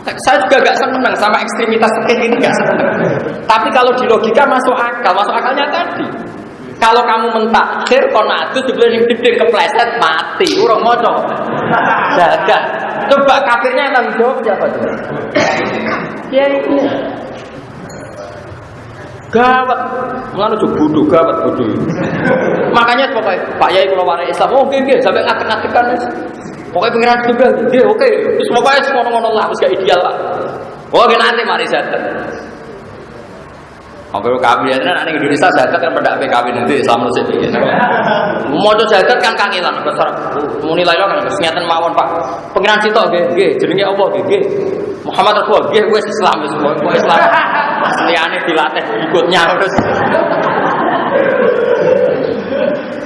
Saya juga gak senang sama ekstremitas seperti ini, gak senang. Tapi kalau di logika masuk akalnya tadi. Kalau kamu mentakhir konatus dibeli gedeng kepleset mati, urung moco. Jaga. Coba kafirnya yang tanggung jawab siapa tuh? Ya ini. Gawat, mulane jo bodoh gawat bodoh. Makanya pokoknya Pak Yai kula warai Islam, oh nggih sampai ngadeg-ngadegan. Pokoknya pengiran juga, nggih oke. Terus pokoknya ngono-ngono lah, wis gak ideal lah. Oh nggih nanti mari zakat. Apa kawin ya tenan ning Indonesia zakat kan pendak kawin nanti Islam sik iki. Moco zakat kan kangelan besar. Muni lailo kan ngeten mawon Pak. Pengiran sitok nggih, jenenge apa nggih? Muhammad Rasul nggih wis Islam wis Islam. Asliane dilatih ikutnya terus.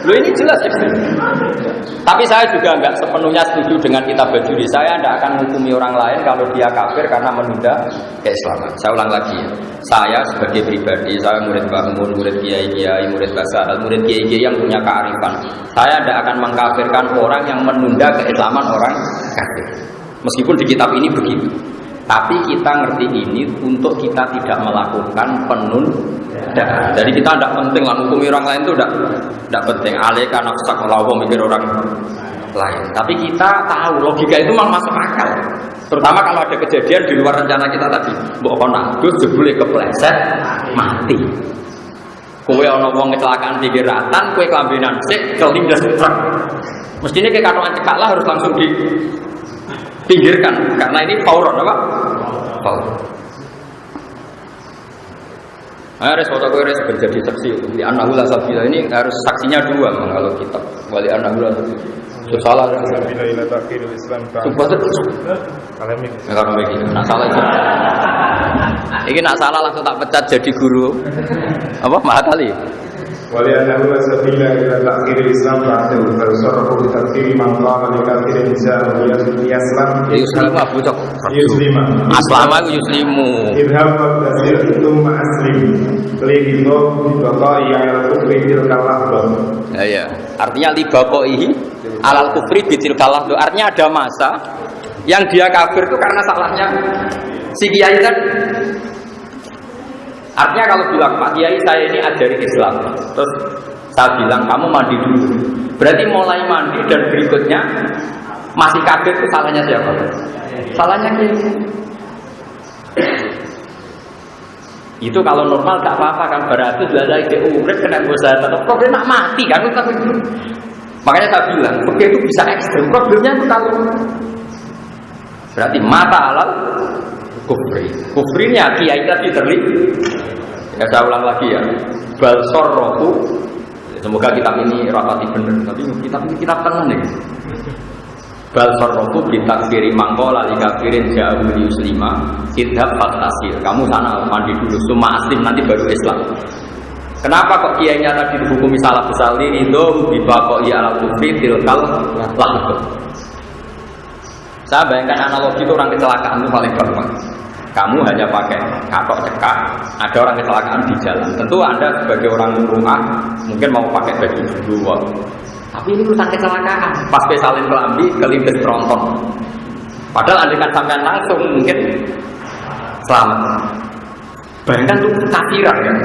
Loh ini jelas ekstrim. Tapi saya juga enggak sepenuhnya setuju dengan kitab bajuri. Saya tidak akan menghukumi orang lain kalau dia kafir karena menunda keislaman. Saya ulang lagi ya. Saya sebagai pribadi, saya murid Mbah Mun, murid kiai-kiai, murid Basar, murid kiai-kiai yang punya kearifan. Saya tidak akan mengkafirkan orang yang menunda keislaman orang kafir. Meskipun di kitab ini begitu. Tapi kita ngerti ini untuk kita tidak melakukan penundaan. Jadi kita tidak penting lah menghukumi orang lain itu tidak penting. Alika nafsak lawa mikir orang lain. Tapi kita tahu logika itu memang masuk akal. Terutama kalau ada kejadian di luar rencana kita tadi. Mbok konadus jebule kepleset mati. Kowe ana wong kecelakaan pinggir ratan, kowe kelambenan sik kelindes truk. Mestinya kayak katokan cekak lah harus langsung pinggirkan karena ini fauron apa? Fauron. Harus foto gue harus berjadi saksi. Di anahula sabila ini harus saksinya dua memang kalau kitab. Wali anahula itu salah. Sumpah itu. Kalau begini, nak salah itu. Ini nak salah langsung tak pecat jadi guru. Apa Mahatali? ولأنه لا سبيل إلى تأخير الإسلام بعده فيصرف بتأخير من قام لكافر النساء يسلم يسلم أسلم يسلم اذهب فابتسر ثم أسلم لغضب ببقائه على الكفر تلك اللحظة. Ya, artinya libaqaihi alal kufri bitilkal lahdzah. Artinya ada masa yang dia kafir itu karena salahnya si kiai kan. Artinya kalau bilang Pak Kiai saya ini ajari Islam, terus saya bilang kamu mandi dulu. Berarti mulai mandi dan berikutnya masih kafir itu salahnya siapa? Salahnya Kiai. Itu kalau normal tak apa-apa kan berarti belajar ide urip kena dosa tetap problem nak mati kan tapi makanya saya bilang begitu bisa ekstrem problemnya itu kalau berarti mata halal kufrinya kiai tadi terlibat. Ya saya ulang lagi ya. Balsor rohu. Semoga kitab ini rapati benar. Tapi kitab ini kitab tenang nih. Balsor rohu bitakfiri mangkola likafirin jauh yuslima idhab fatasir. Kamu sana mandi dulu. Suma aslim nanti baru Islam. Kenapa kok kiainya tadi dihukumi salah besar ini? Itu bibakoi ala kufri tilkal lahdu. Saya bayangkan analogi itu orang kecelakaan itu paling gampang. Kamu hanya pakai katok cekak, ada orang kecelakaan di jalan. Tentu Anda sebagai orang rumah mungkin mau pakai baju dulu. Tapi ini urusan kecelakaan. Pas pesalin kelambi, kelindes tronton. Padahal Anda kan sampai langsung mungkin selamat. Bayangkan itu kafiran kan.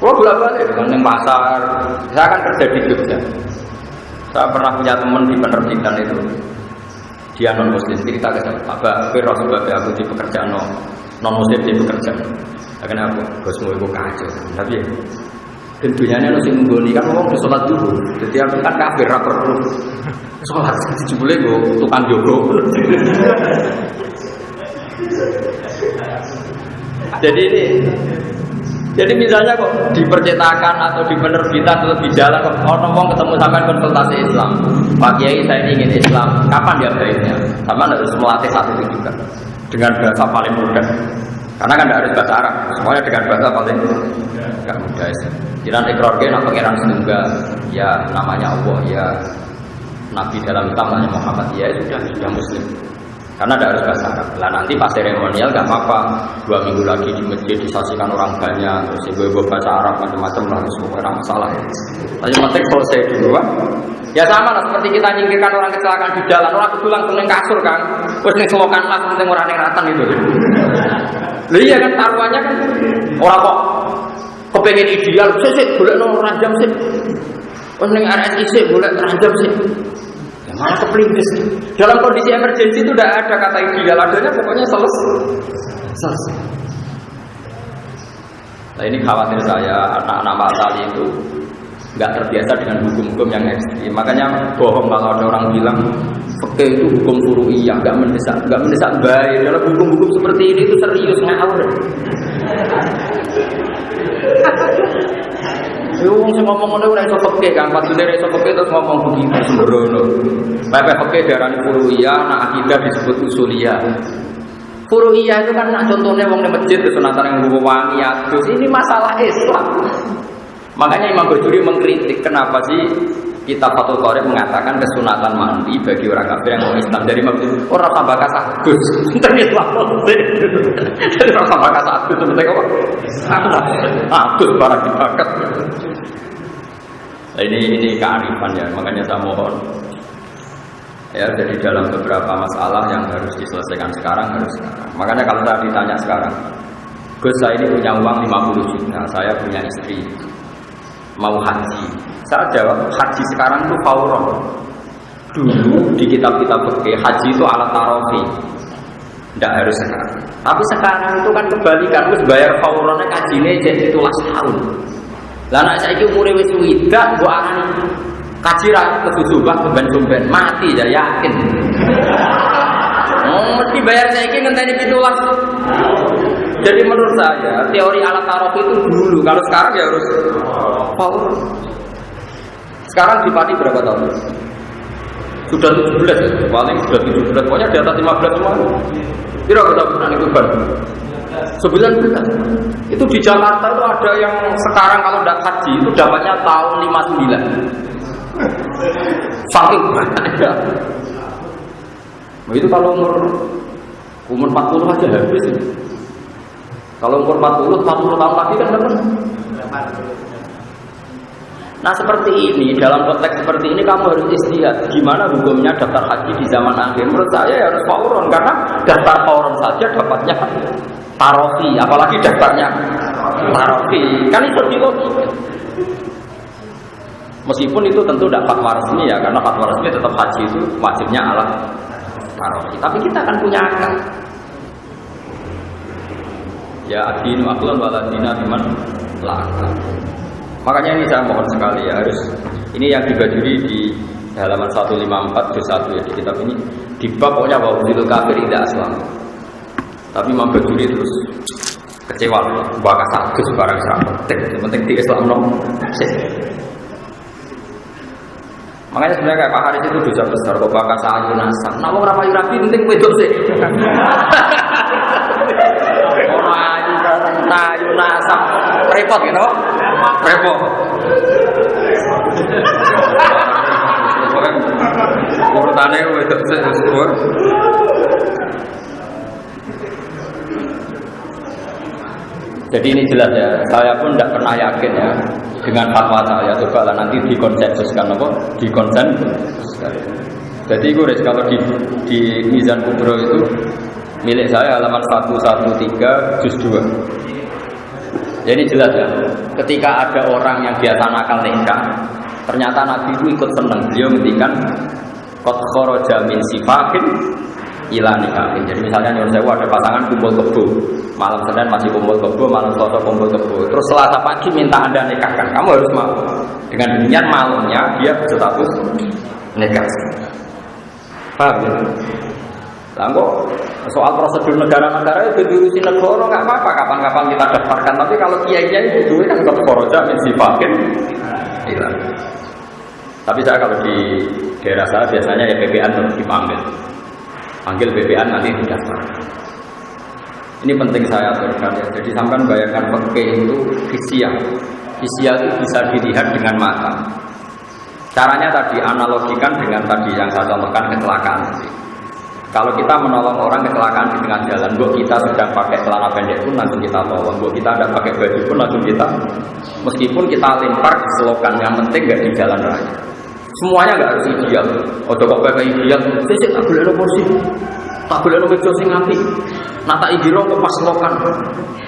Kalau bolak-balik dengan pasar, saya kan kerja di Jogja. Saya pernah punya teman di penerbitan itu. Dia non muslim, kita ke sana. Apa? Firman sebabnya aku di pekerjaan non muslim di pekerjaan. Kenapa? Bosmu itu kacau. Tapi tentunya ini harus menggoni kan ngomong di sholat dulu. Jadi aku kan kafir, rapor dulu. Sholat boleh gue tukang jogo. Jadi misalnya kok di percetakan atau di penerbitan atau di jalan kok orang ketemu sampai konsultasi Islam. Pak Kiai saya ingin Islam. Kapan ya baiknya? Sama harus melatih satu itu juga dengan bahasa paling mudah. Karena kan tidak harus bahasa Arab. Semuanya dengan bahasa paling mudah. Jiran ikrarke nak pangeran setunggal. Ya namanya Allah. Ya Nabi dalam Islam namanya Muhammad. Ya sudah muslim. karena tidak harus bahasa Arab. Lah nanti pas seremonial nggak apa-apa, 2 minggu lagi di masjid disaksikan orang banyak, terus ibu-ibu bahasa Arab macam-macam lah, semua masalah. Tapi penting selesai dulu, Pak. Ya sama lah seperti kita nyingkirkan orang kecelakaan di jalan, orang kudu langsung neng kasur kan, terus neng selokan lah, penting orang neng ratan gitu. Lah iya kan taruhannya kan orang kok kepengen ideal, sih boleh nong ranjam sih, terus neng RSI sih boleh ranjam sih. Malah kepelintis. Dalam kondisi emergensi itu tidak ada kata ideal, adanya pokoknya selesai. Nah ini khawatir saya anak-anak Pak Tali itu nggak terbiasa dengan hukum-hukum yang ekstrim. Makanya bohong kalau ada orang bilang fikih itu hukum furu'iyah, nggak mendesak baik. Dalam hukum-hukum seperti ini itu serius ngawur. Wong sing ngomong ngene ora iso fikih kan, padune ora iso fikih terus ngomong begitu sembrono. Pepe fikih diarani furu'iyah, nak akidah disebut usuliyah. Furu'iyah itu kan nak contohnya wong di masjid kesunatan yang nggo wangi adus, ini masalah Islam. Makanya Imam Bajuri mengkritik kenapa sih kitab Fathul Qorib mengatakan kesunatan mandi bagi orang kafir yang mau Islam dari Imam Bajuri orang tambah kasagus tentang Islam jadi orang tambah kasagus tentang apa? Agus barang dibakat. Nah, ini kearifan ya, makanya saya mohon ya, jadi dalam beberapa masalah yang harus diselesaikan sekarang harus sekarang. Makanya kalau saya ditanya sekarang, Gus saya ini punya uang 50 juta, saya punya istri mau haji, saya jawab haji sekarang itu fauron. Dulu di kitab-kitab fikih haji itu alat tarofi, tidak harus sekarang. Tapi sekarang itu kan kebalikan, harus bayar fauronnya kajinya jadi 17 tahun. Lah anak saya itu umurnya wis widak, gua arani kaji ra kesusubah keban-keban mati ya yakin. Mesti bayar saya ini ngenteni 17. Jadi menurut saya teori alat tarofi itu dulu, kalau sekarang ya harus power. Sekarang di Pati berapa tahun? Sudah 17 ya, paling sudah 17, pokoknya di atas 15 semua. Kira kita pernah itu ban 19. Itu di Jakarta itu ada yang sekarang kalau tidak haji itu dapatnya tahun 59. Saking banyak. Nah, itu kalau umur 40 aja habis ya. Kalau umur 40 tahun lagi kan dapat. Nah seperti ini, dalam konteks seperti ini kamu harus istihad gimana hukumnya daftar haji di zaman akhir. Menurut saya ya harus fauron, karena daftar fauron saja dapatnya tarofi, apalagi daftarnya tarofi, kan itu logika. Meskipun itu tentu tidak fatwa resmi ya, karena fatwa resmi tetap haji itu wajibnya alat tarofi, tapi kita akan punya akal. Ya adinu akhlon waladina iman lakal. Makanya ini saya mohon sekali ya, harus ini yang dibajuri di halaman 154 juz 1 ya, di kitab ini di bab pokoknya bahwa wujudul kafir tidak Islam. Tapi Imam Bajuri terus kecewa bakas agus barang penting, yang penting di Islam no. Makanya sebenarnya kayak Pak Haris itu dosa besar kok bakas ayu nasab. Nah wong ra payu rapi penting wedok sih. Ora ayu bareng ayu nasab repot gitu. Repot. Urutannya wedok sih syukur. Jadi ini jelas ya, saya pun tidak pernah yakin ya dengan fatwa saya. Coba lah nanti dikonsensuskan apa? Dikonsensuskan. Jadi guys, kalau di Mizan Kubro itu milik saya halaman 113 juz 2. Jadi jelas ya, ketika ada orang yang biasa nakal nikah, ternyata Nabi itu ikut senang. Beliau ngendikan qad kharaja min sifahin ila nikahin. Jadi misalnya nyuruh saya ada pasangan kumpul kebo, malam Senin masih kumpul kebo, malam Selasa kumpul kebo, terus Selasa pagi minta Anda nikahkan, kamu harus mau. Dengan demikian malamnya dia berstatus nikah. Paham ya? Lah kok soal prosedur negara-negara itu diurusi negara nggak apa-apa, kapan-kapan kita daftarkan. Tapi kalau kiai-kiai itu kan qad kharaja min sifahin ila. Tapi saya kalau di daerah saya biasanya ya PPN harus dipanggil. Panggil BPN nanti didaftar. Ini penting saya aturkan ya. Jadi sampai bayangkan fikih itu fisyah. Fisyah itu bisa dilihat dengan mata. Caranya tadi analogikan dengan tadi yang saya contohkan kecelakaan. Kalau kita menolong orang kecelakaan di tengah jalan, bu kita sedang pakai celana pendek pun langsung kita tolong, bu kita tidak pakai baju pun langsung kita, meskipun kita lempar selokan, yang penting nggak di jalan raya. Semuanya nggak harus ideal. Ojo kok pakai ideal, sih tak boleh kursi, tak boleh meja sing apik. Nata igiro kok pas selokan.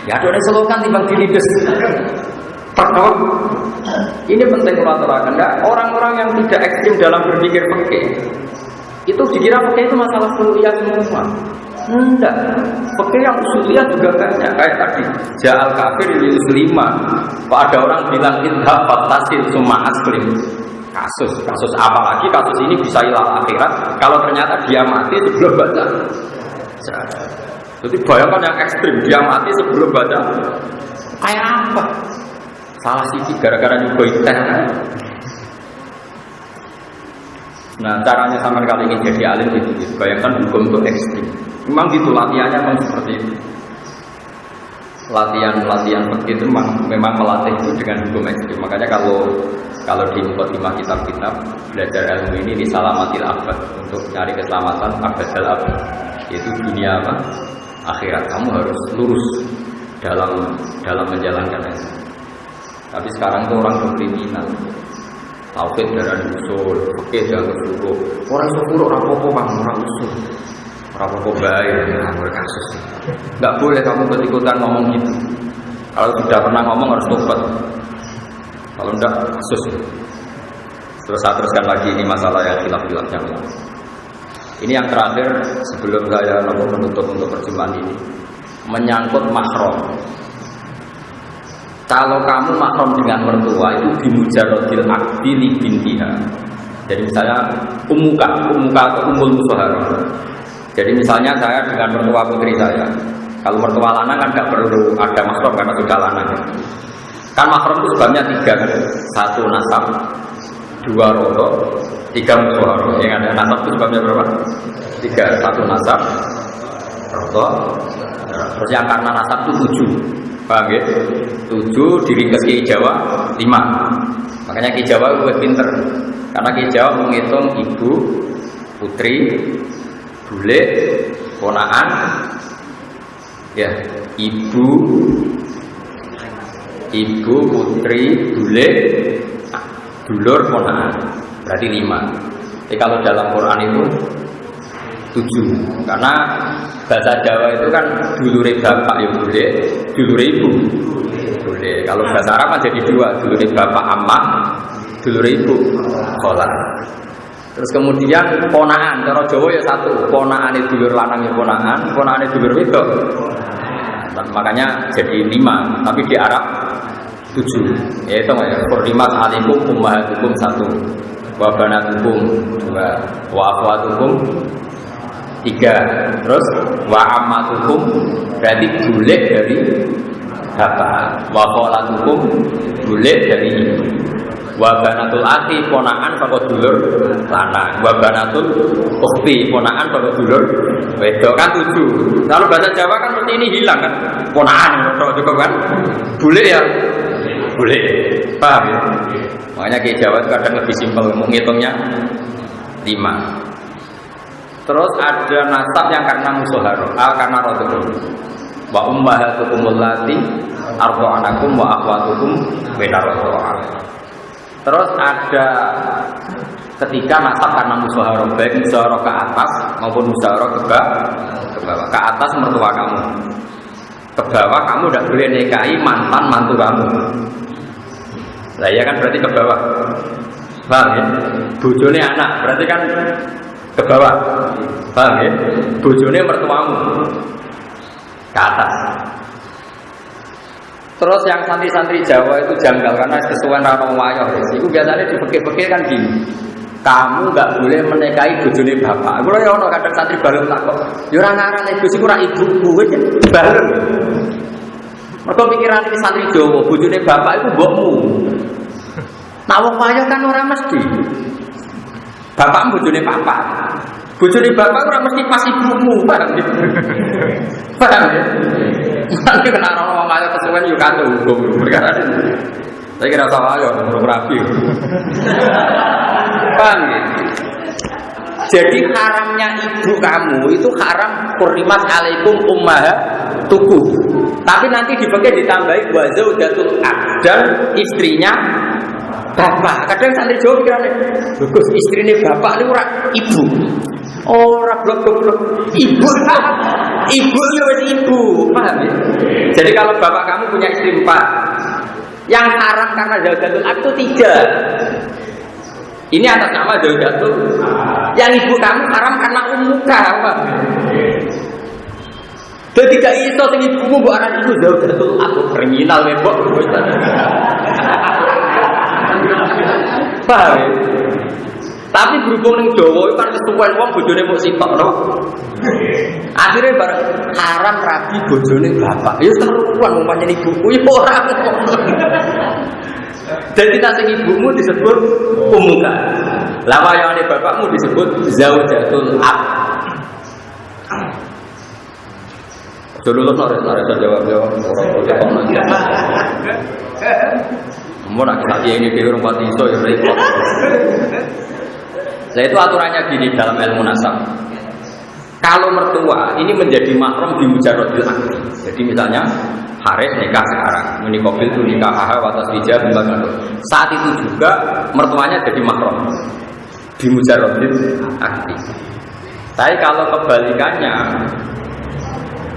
Ya ada selokan timbang dilides. Pernah. Ini penting kalau aturakan. Orang-orang yang tidak ekstrim dalam berpikir fikih itu dikira fikih itu masalah usuliyah semua. Enggak. Fikih yang usuliyah juga banyak. Kayak tadi, ja'al kafir lil musliman. Kok ada orang bilang idhab fatasil summa aslim. Kasus apalagi kasus ini bisa ilal akhirat kalau ternyata dia mati sebelum baca. Jadi bayangkan yang ekstrim, dia mati sebelum baca. Kayak apa? Salah sisi gara-gara nyoba teh. Nah, caranya sama kali ingin jadi alim gitu. Bayangkan hukum itu ekstrim. Memang gitu latihannya memang seperti itu. Latihan itu memang melatih itu dengan hukum ekstrim. Makanya kalau di mukadimah kitab-kitab belajar ilmu ini di salamatil abad untuk cari keselamatan abadal abad, yaitu dunia apa? Akhirat. Kamu harus lurus dalam menjalankan itu. Tapi sekarang tuh orang berkriminal. Tauhid darah usul, fikih darah usul. Orang usul orang apa-apa bang, orang usul. Orang apa-apa baik, orang kasus. Enggak boleh kamu ikut-ikutan ngomong gitu. Kalau sudah pernah ngomong harus tobat. Kalau enggak kasus. Terus saya teruskan lagi ini masalah yang khilaf-khilafnya. Ini yang terakhir sebelum saya menutup untuk perjumpaan ini, menyangkut mahram. Kalau kamu mahram dengan mertua itu bimujarodil akdi li bintiha. Jadi misalnya umuka atau umul musaharah. Jadi misalnya saya dengan mertua putri saya. Kalau mertua lanang kan nggak perlu ada mahram karena sudah lanang. Kan mahram itu sebabnya 3 kan? 1 nasab, 2 rodo, 3 musaharah. Yang ada nasab itu sebabnya berapa? 3, 1 nasab, rodo, terus yang karena nasab itu 7. Paham ya? 7 diringkas Ki Jawa 5. Makanya Ki Jawa gue pinter. Karena Ki Jawa menghitung ibu, putri, bule, ponaan, ya, ibu, putri, bule, dulur, ponaan. Berarti 5. Jadi kalau dalam Quran itu 7. Karena bahasa Jawa itu kan dulure bapak ya bule, dulure ibu bule. Kalau bahasa Arab kan jadi 2, dulure bapak ammah, dulure ibu kholah. Terus kemudian ponaan, cara Jawa ya 1, ponaane dulur lanang ya ponaane dulur wedok. Makanya jadi 5, tapi di Arab 7. Ya itu ya, Qurrimat alaikum ummahatukum 1, wa banatukum 2, wa akhwatukum 3, terus wa ammatukum berarti bule dari bapak, wa kholatukum bule dari ibu, wa banatul akhi ponaan saka dulur lanang, wa banatul ukhti ponaan saka dulur wedok. Kan 7. Kalau bahasa Jawa kan seperti ini hilang kan, ponaan cukup kan, bule ya bule, paham ya? Makanya Ki Jawa itu kadang lebih simpel menghitungnya 5. Terus ada nasab yang karena musaharah, karena rodul. Wa ummahatukum allati arda'anakum wa akhwatukum bainar rodul. Terus ada ketika nasab karena musaharah, baik musaharah ke atas maupun musaharah ke bawah. Ke atas mertua kamu, ke bawah kamu tidak boleh nikahi mantan mantu kamu. Lah ya kan berarti ke bawah. Paham ya? Bojone anak berarti kan ke bawah, paham ya? Bojone mertuamu ke atas. Terus yang santri-santri Jawa itu janggal karena kesuwen rano wayo. Itu biasanya di fikih-fikih kan gini, kamu nggak boleh menikahi bojone bapak. Kalau ya ono kadang santri baru tak kok, ya ora ngarane Gus iku ora ibuku wis bareng. Mergo pikiran iki santri Jawa, bojone bapak itu mbokmu. Nah wong wayo kan ora mesti. Bapak bojone papa. Bojone bapak ora mesti pas ibumu, paham ya? Paham ya? Nanti kena orang wong ayo kesuwen yo kate hukum perkara ini. Saya kira salah yo nomor rapi. Paham ya? Jadi haramnya ibu kamu itu haram hurrimat alaikum ummahatukum. Tapi nanti dipakai ditambahi wa zaujatul ab dan istrinya bapak. Kadang santri Jawa pikirannya, bagus istrinya bapak ini ora ibu. Ora blok-blok. Ibu. Ibu itu ibu, paham ya? Jadi kalau bapak kamu punya istri 4, yang haram karena zaujatul ab itu 3. Ini atas nama zaujatul. Yang ibu kamu haram karena ummuka, apa? Jadi tidak iso sing ibumu mbok aran iku zaujatul ab, kriminal mbok. Paham ya? Tapi berhubung ning Jawa kan kesuwen wong bojone mung sitok no. Akhirnya bareng haram rabi bojone bapak. Ya seruan umpamane ibuku ya ora. Jadi tak sing ibumu disebut ummuka. Lah wayane bapakmu disebut zaujatul ab. Dulu harus jawab orang. Mau nak lagi ini di rumah iso ya repot. Nah itu aturannya gini dalam ilmu nasab. Kalau mertua ini menjadi mahram di mujarrodil akdi. Jadi misalnya Haris nikah sekarang, menikobil itu nikah atas hijab bimbagan. Saat itu juga mertuanya jadi mahram di mujarrodil akdi. Tapi kalau kebalikannya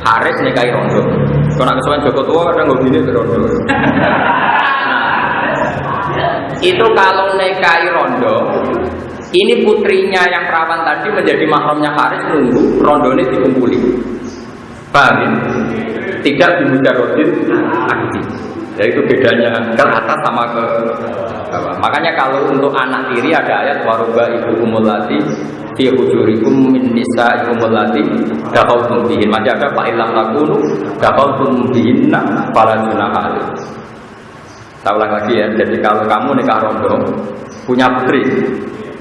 Haris nikahi rondo. Kalau nak kesuwen Joko tua kadang nggak gini rondo. Itu kalau nikahi rondo, ini putrinya yang perawan tadi menjadi mahramnya Haris nunggu rondone dikumpuli. Paham ya? Tidak di mujarrodil akdi. Ya itu bedanya ke atas sama ke bawah. Makanya kalau untuk anak tiri ada ayat waruba ibu umulati fi hujurikum min nisaikum allati dakhaltum bihin. Masih ada fa illam takunu dakhaltum bihinna fala junaha alaikum. Saya ulang lagi ya. Jadi kalau kamu nikah rondo punya putri,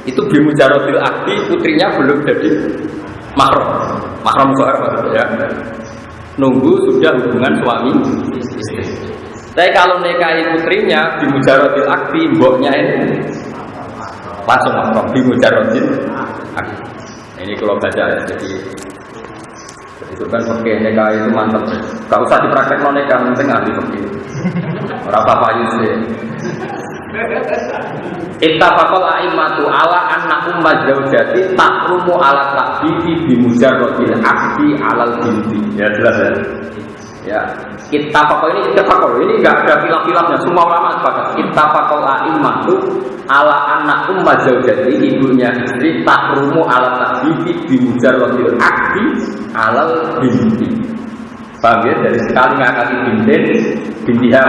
itu di mujarrodil akdi putrinya belum jadi mahram soal ya. Nunggu sudah hubungan suami istri. Tapi kalau nikahi putrinya di mujarrodil akdi, mboknya ini langsung mahram di mujarrodil akdi. Ini kalau baca ya. Jadi itu kan pakai nikah itu mantap. Gak usah dipraktek nikah, penting ahli pakai. Orang apa sih? Ittafaqal a'immatu ala anna umma zaujati tahrumu ala ta'bidi bi mujarrodil akdi alal binti. Ya jelas ya. Ya, ittafaqal ini enggak ada khilaf-khilafnya, semua ulama sepakat. Ittafaqal a'immatu ala anna umma zaujati ibunya istri tahrumu ala ta'bidi bi mujarrodil akdi alal binti. Paham ya? Dari sekali ngangkati bintiha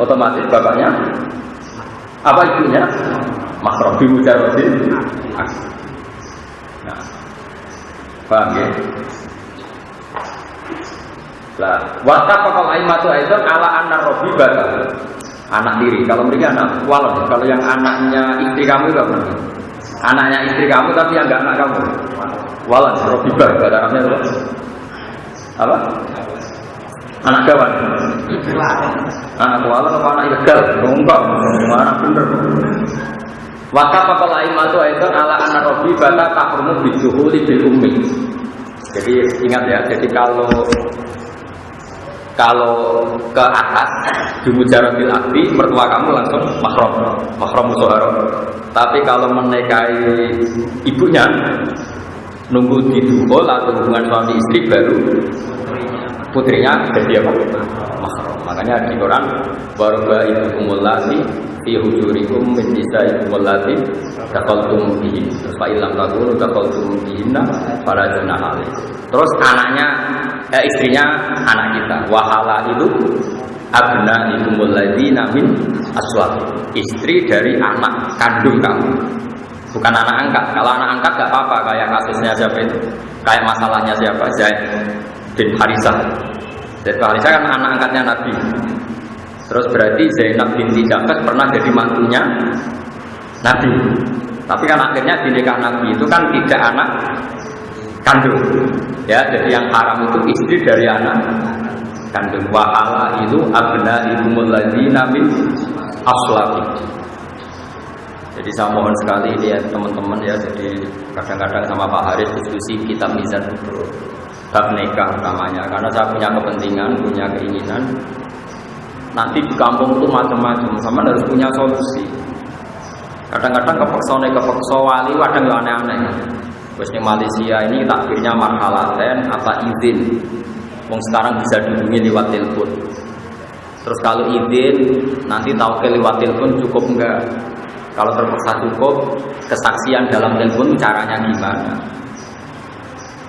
otomatis bapaknya apa ibunya mahram bi mujarrodil akdi. Nah, paham ya? Lah, waktu pakal aimatu itu ala anak robi batal anak tiri. Kalau mereka anak walon, kalau yang anaknya istri kamu itu apa? Anaknya istri kamu tapi yang enggak anak kamu. Walon, robi batal Arabnya apa? Anak kawan. Anak walon apa anak ilegal? Enggak, anak bener. Waktu pakal aimatu itu ala anak robi batal takrumu bijuhuli bil ummi. Jadi ingat ya, jadi kalau ke atas di mujarrodil akdi mertua kamu langsung mahram musyawarah. Tapi kalau menikahi ibunya nunggu diduhul atau hubungan suami istri baru putrinya jadi apa? Mahram. Makanya di Quran waruba ibukumul lati fi hujurikum min nisaikum allati dakhaltum bihin. Fa illam takunu dakhaltum bihinna fala junaha alaikum. Terus anaknya istrinya anak kita. Wahala itu abna ikumul ladzina min aslab. Istri dari anak kandung kamu. Bukan anak angkat. Kalau anak angkat enggak apa-apa, kayak kasusnya siapa itu? Kayak masalahnya siapa? Zaid bin Harisah. Zaid bin Harisah kan anak angkatnya Nabi. Terus berarti Zainab binti Jahsh pernah jadi mantunya Nabi. Tapi kan akhirnya di nikah Nabi itu kan tidak anak kandung. Ya, jadi yang haram itu istri dari anak kandung. Wahala itu abna ikumul ladzina min aslabi. Jadi saya mohon sekali ya teman-teman ya, jadi kadang-kadang sama Pak Haris diskusi kitab Mizan itu bab nikah namanya, karena saya punya kepentingan, punya keinginan nanti di kampung itu macam-macam, sama harus punya solusi. Kadang-kadang kepeksa wali kadang yang aneh-aneh. Terus di Malaysia ini takbirnya marhalaten apa izin, wong sekarang bisa dihubungi lewat telepon. Terus kalau izin nanti tahu ke lewat telepon cukup enggak? Kalau terpaksa cukup, kesaksian dalam telepon caranya gimana?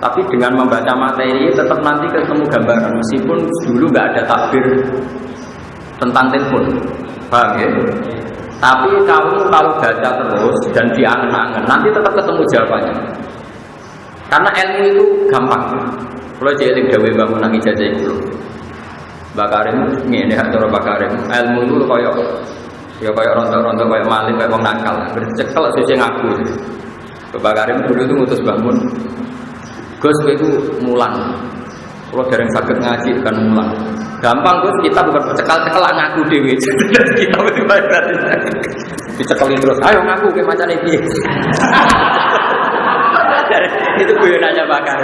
Tapi dengan membaca materi tetap nanti ketemu gambaran, meskipun dulu nggak ada takbir tentang telepon, paham ya? Tapi kalau baca terus dan diangen-angen, nanti tetap ketemu jawabannya. Karena ilmu itu gampang. Kalau jeling dawe bangun nang ijazah itu, Mbak Karim ngene hak cara Mbak Karim, ilmu itu kayak rontok-rontok kayak maling kayak wong nakal. Bercekel sing ngaku. Mbak Karim dulu itu ngutus bangun. Gus itu mulang. Kalau dereng saged ngaji kan mulang. Gampang Gus, kita bukan cekal-cekal ngaku dhewe. Kita itu berarti dicekeli terus. Ayo ngaku ke macane piye. Itu guyonannya bakar.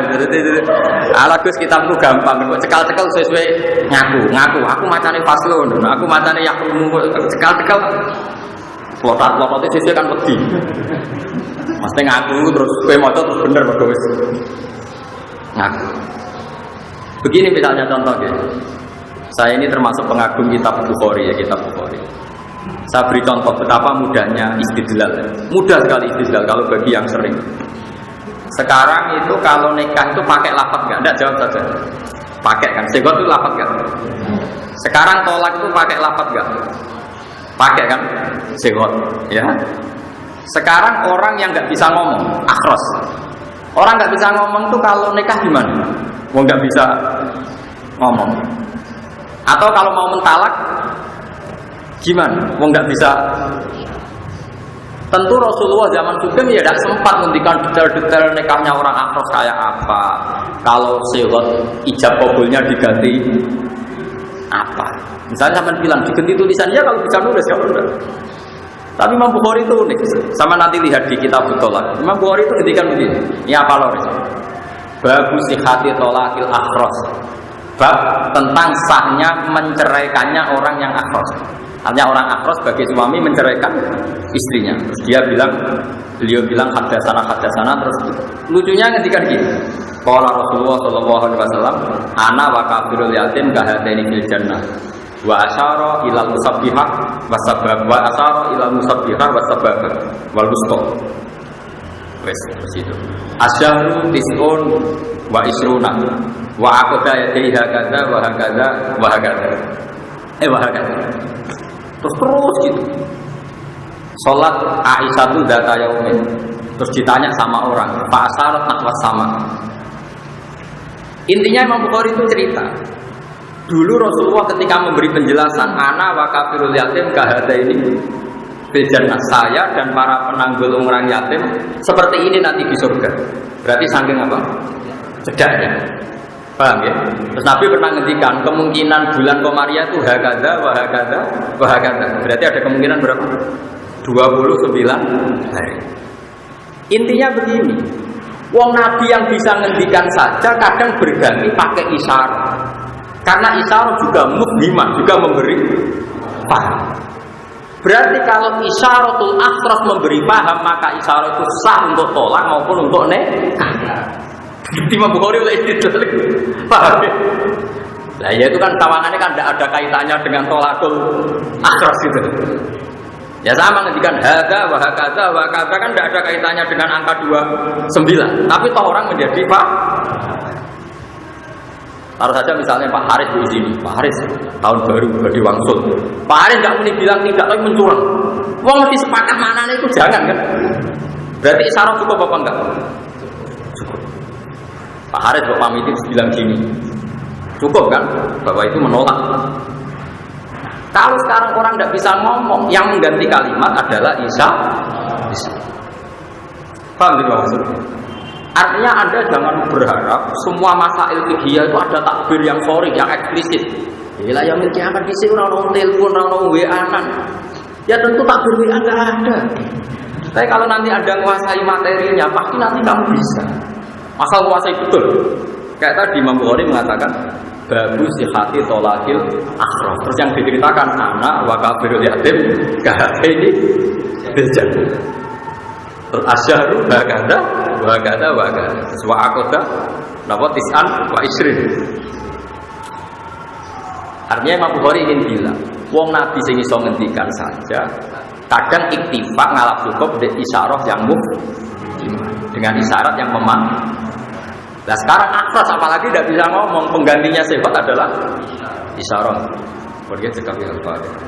Ala Gus kitabku gampang, kok cekal-cekal sesuai ngaku. Aku macane faslun, aku macane yakrumu cekal-cekal. Plotat-plotote sesuai kan wedi. Mesti ngaku terus kowe maca terus bener padha wis. Ngaku. Begini misalnya contoh ya. Saya ini termasuk pengagum kitab Bukhari ya, kitab Bukhari. Saya beri contoh betapa mudahnya istidlal. Mudah sekali istidlal kalau bagi yang sering. Sekarang itu kalau nikah itu pakai lafaz enggak? Enggak, jawab saja. Pakai kan? Segot itu lafaz enggak? Sekarang tolak itu pakai lafaz enggak? Pakai kan? Segot, ya. Sekarang orang yang enggak bisa ngomong, akhros. Orang enggak bisa ngomong itu kalau nikah gimana? Mau enggak bisa ngomong. Atau kalau mau mentalak gimana? Mau enggak bisa. Tentu Rasulullah zaman Sugeng ya tidak sempat menghentikan detail-detail nikahnya orang akhros kayak apa. Kalau sewot ijab kabulnya diganti apa? Misalnya sampai bilang diganti tulisannya, kalau bisa nulis ya udah. Tapi Imam Bukhari itu unik. Sama nanti lihat di kitab Tolak. Imam Bukhari itu ngendikan begini. Ini apa loh? Babu sihati tolakil akhros. Bab tentang sahnya menceraikannya orang yang akhros. Artinya orang akhros sebagai suami menceraikan istrinya. Terus beliau bilang hadasana terus lucunya ngendikan gini. Qala Rasulullah sallallahu alaihi wasallam, ana wa kafirul yatim kahadaini fil jannah. Wa asyara ilal musabbihah wa sabab wa asyara ilal musabbihah wa sabab wal wusta. Wes itu. Asyharu tis'un wa isruna wa aqda yadaiha kadza wa hakadza wa hakadza. Wa hakadza. Terus gitu. Salat Aisyah itu data yaumin. Terus ditanya sama orang, Pak Asyarat nahwas sama. Intinya Imam Bukhari itu cerita. Dulu Rasulullah ketika memberi penjelasan, ana wa kafirul yatim kahada ini bejana saya dan para penanggung orang yatim seperti ini nanti di surga. Berarti saking apa? Cedaknya. Paham ya? Terus Nabi pernah ngendikan kemungkinan bulan Komariah itu hakada wa hakada wa hakada. Berarti ada kemungkinan berapa? 29 hari. Intinya begini. Wong Nabi yang bisa ngendikan saja kadang berganti pakai isyarat. Karena isyarat juga mufhimah, juga memberi paham. Berarti kalau isyaratul akhras memberi paham, maka isyarat itu sah untuk tolak maupun untuk nikah. Imam Bukhari oleh itu paham ya? Nah ya itu kan tawangannya kan tidak ada kaitannya dengan tolakul akhras gitu. Ya sama ngendikan hada wa hakadza wa hakadza kan tidak ada kaitannya dengan angka 29. Tapi toh orang menjadi Pak. Taruh saja misalnya Pak Haris di sini, Pak Haris tahun baru di Wangsul. Pak Haris nggak mungkin bilang tidak, tapi mencurang. Wong mesti sepakat mana itu jangan kan? Berarti isyarat cukup apa enggak? Cukup. Pak Haris Bapak pamit bilang gini, cukup kan? Bahwa itu menolak. Kalau sekarang orang tidak bisa ngomong, yang mengganti kalimat adalah isyarat. Paham tidak maksudnya? Artinya Anda jangan berharap semua masail fikih itu ada takbir yang sharih, yang eksplisit. Bila yang miliki akan disini orang telepon, orang WA-an. Ya tentu takbir WA nggak ada. Tapi kalau nanti ada menguasai materinya, pasti nanti kamu bisa. Asal menguasai betul. Kayak tadi Imam Bukhari mengatakan babu sihati tolakil akhrof. Terus yang diceritakan anak wa kafirul yatim kahini bejan. Terus asyaru bagada terus wa akoda napa tis'an wa isrin. Artinya Imam Bukhari ingin bilang wong Nabi sing iso ngendikan saja kadang iktifak ngalap cukup dengan isyarah yang dengan isyarat yang memang. Nah sekarang akhras apalagi tidak bisa ngomong, penggantinya sifat adalah isyarah. Pergi sekali al-Fatihah.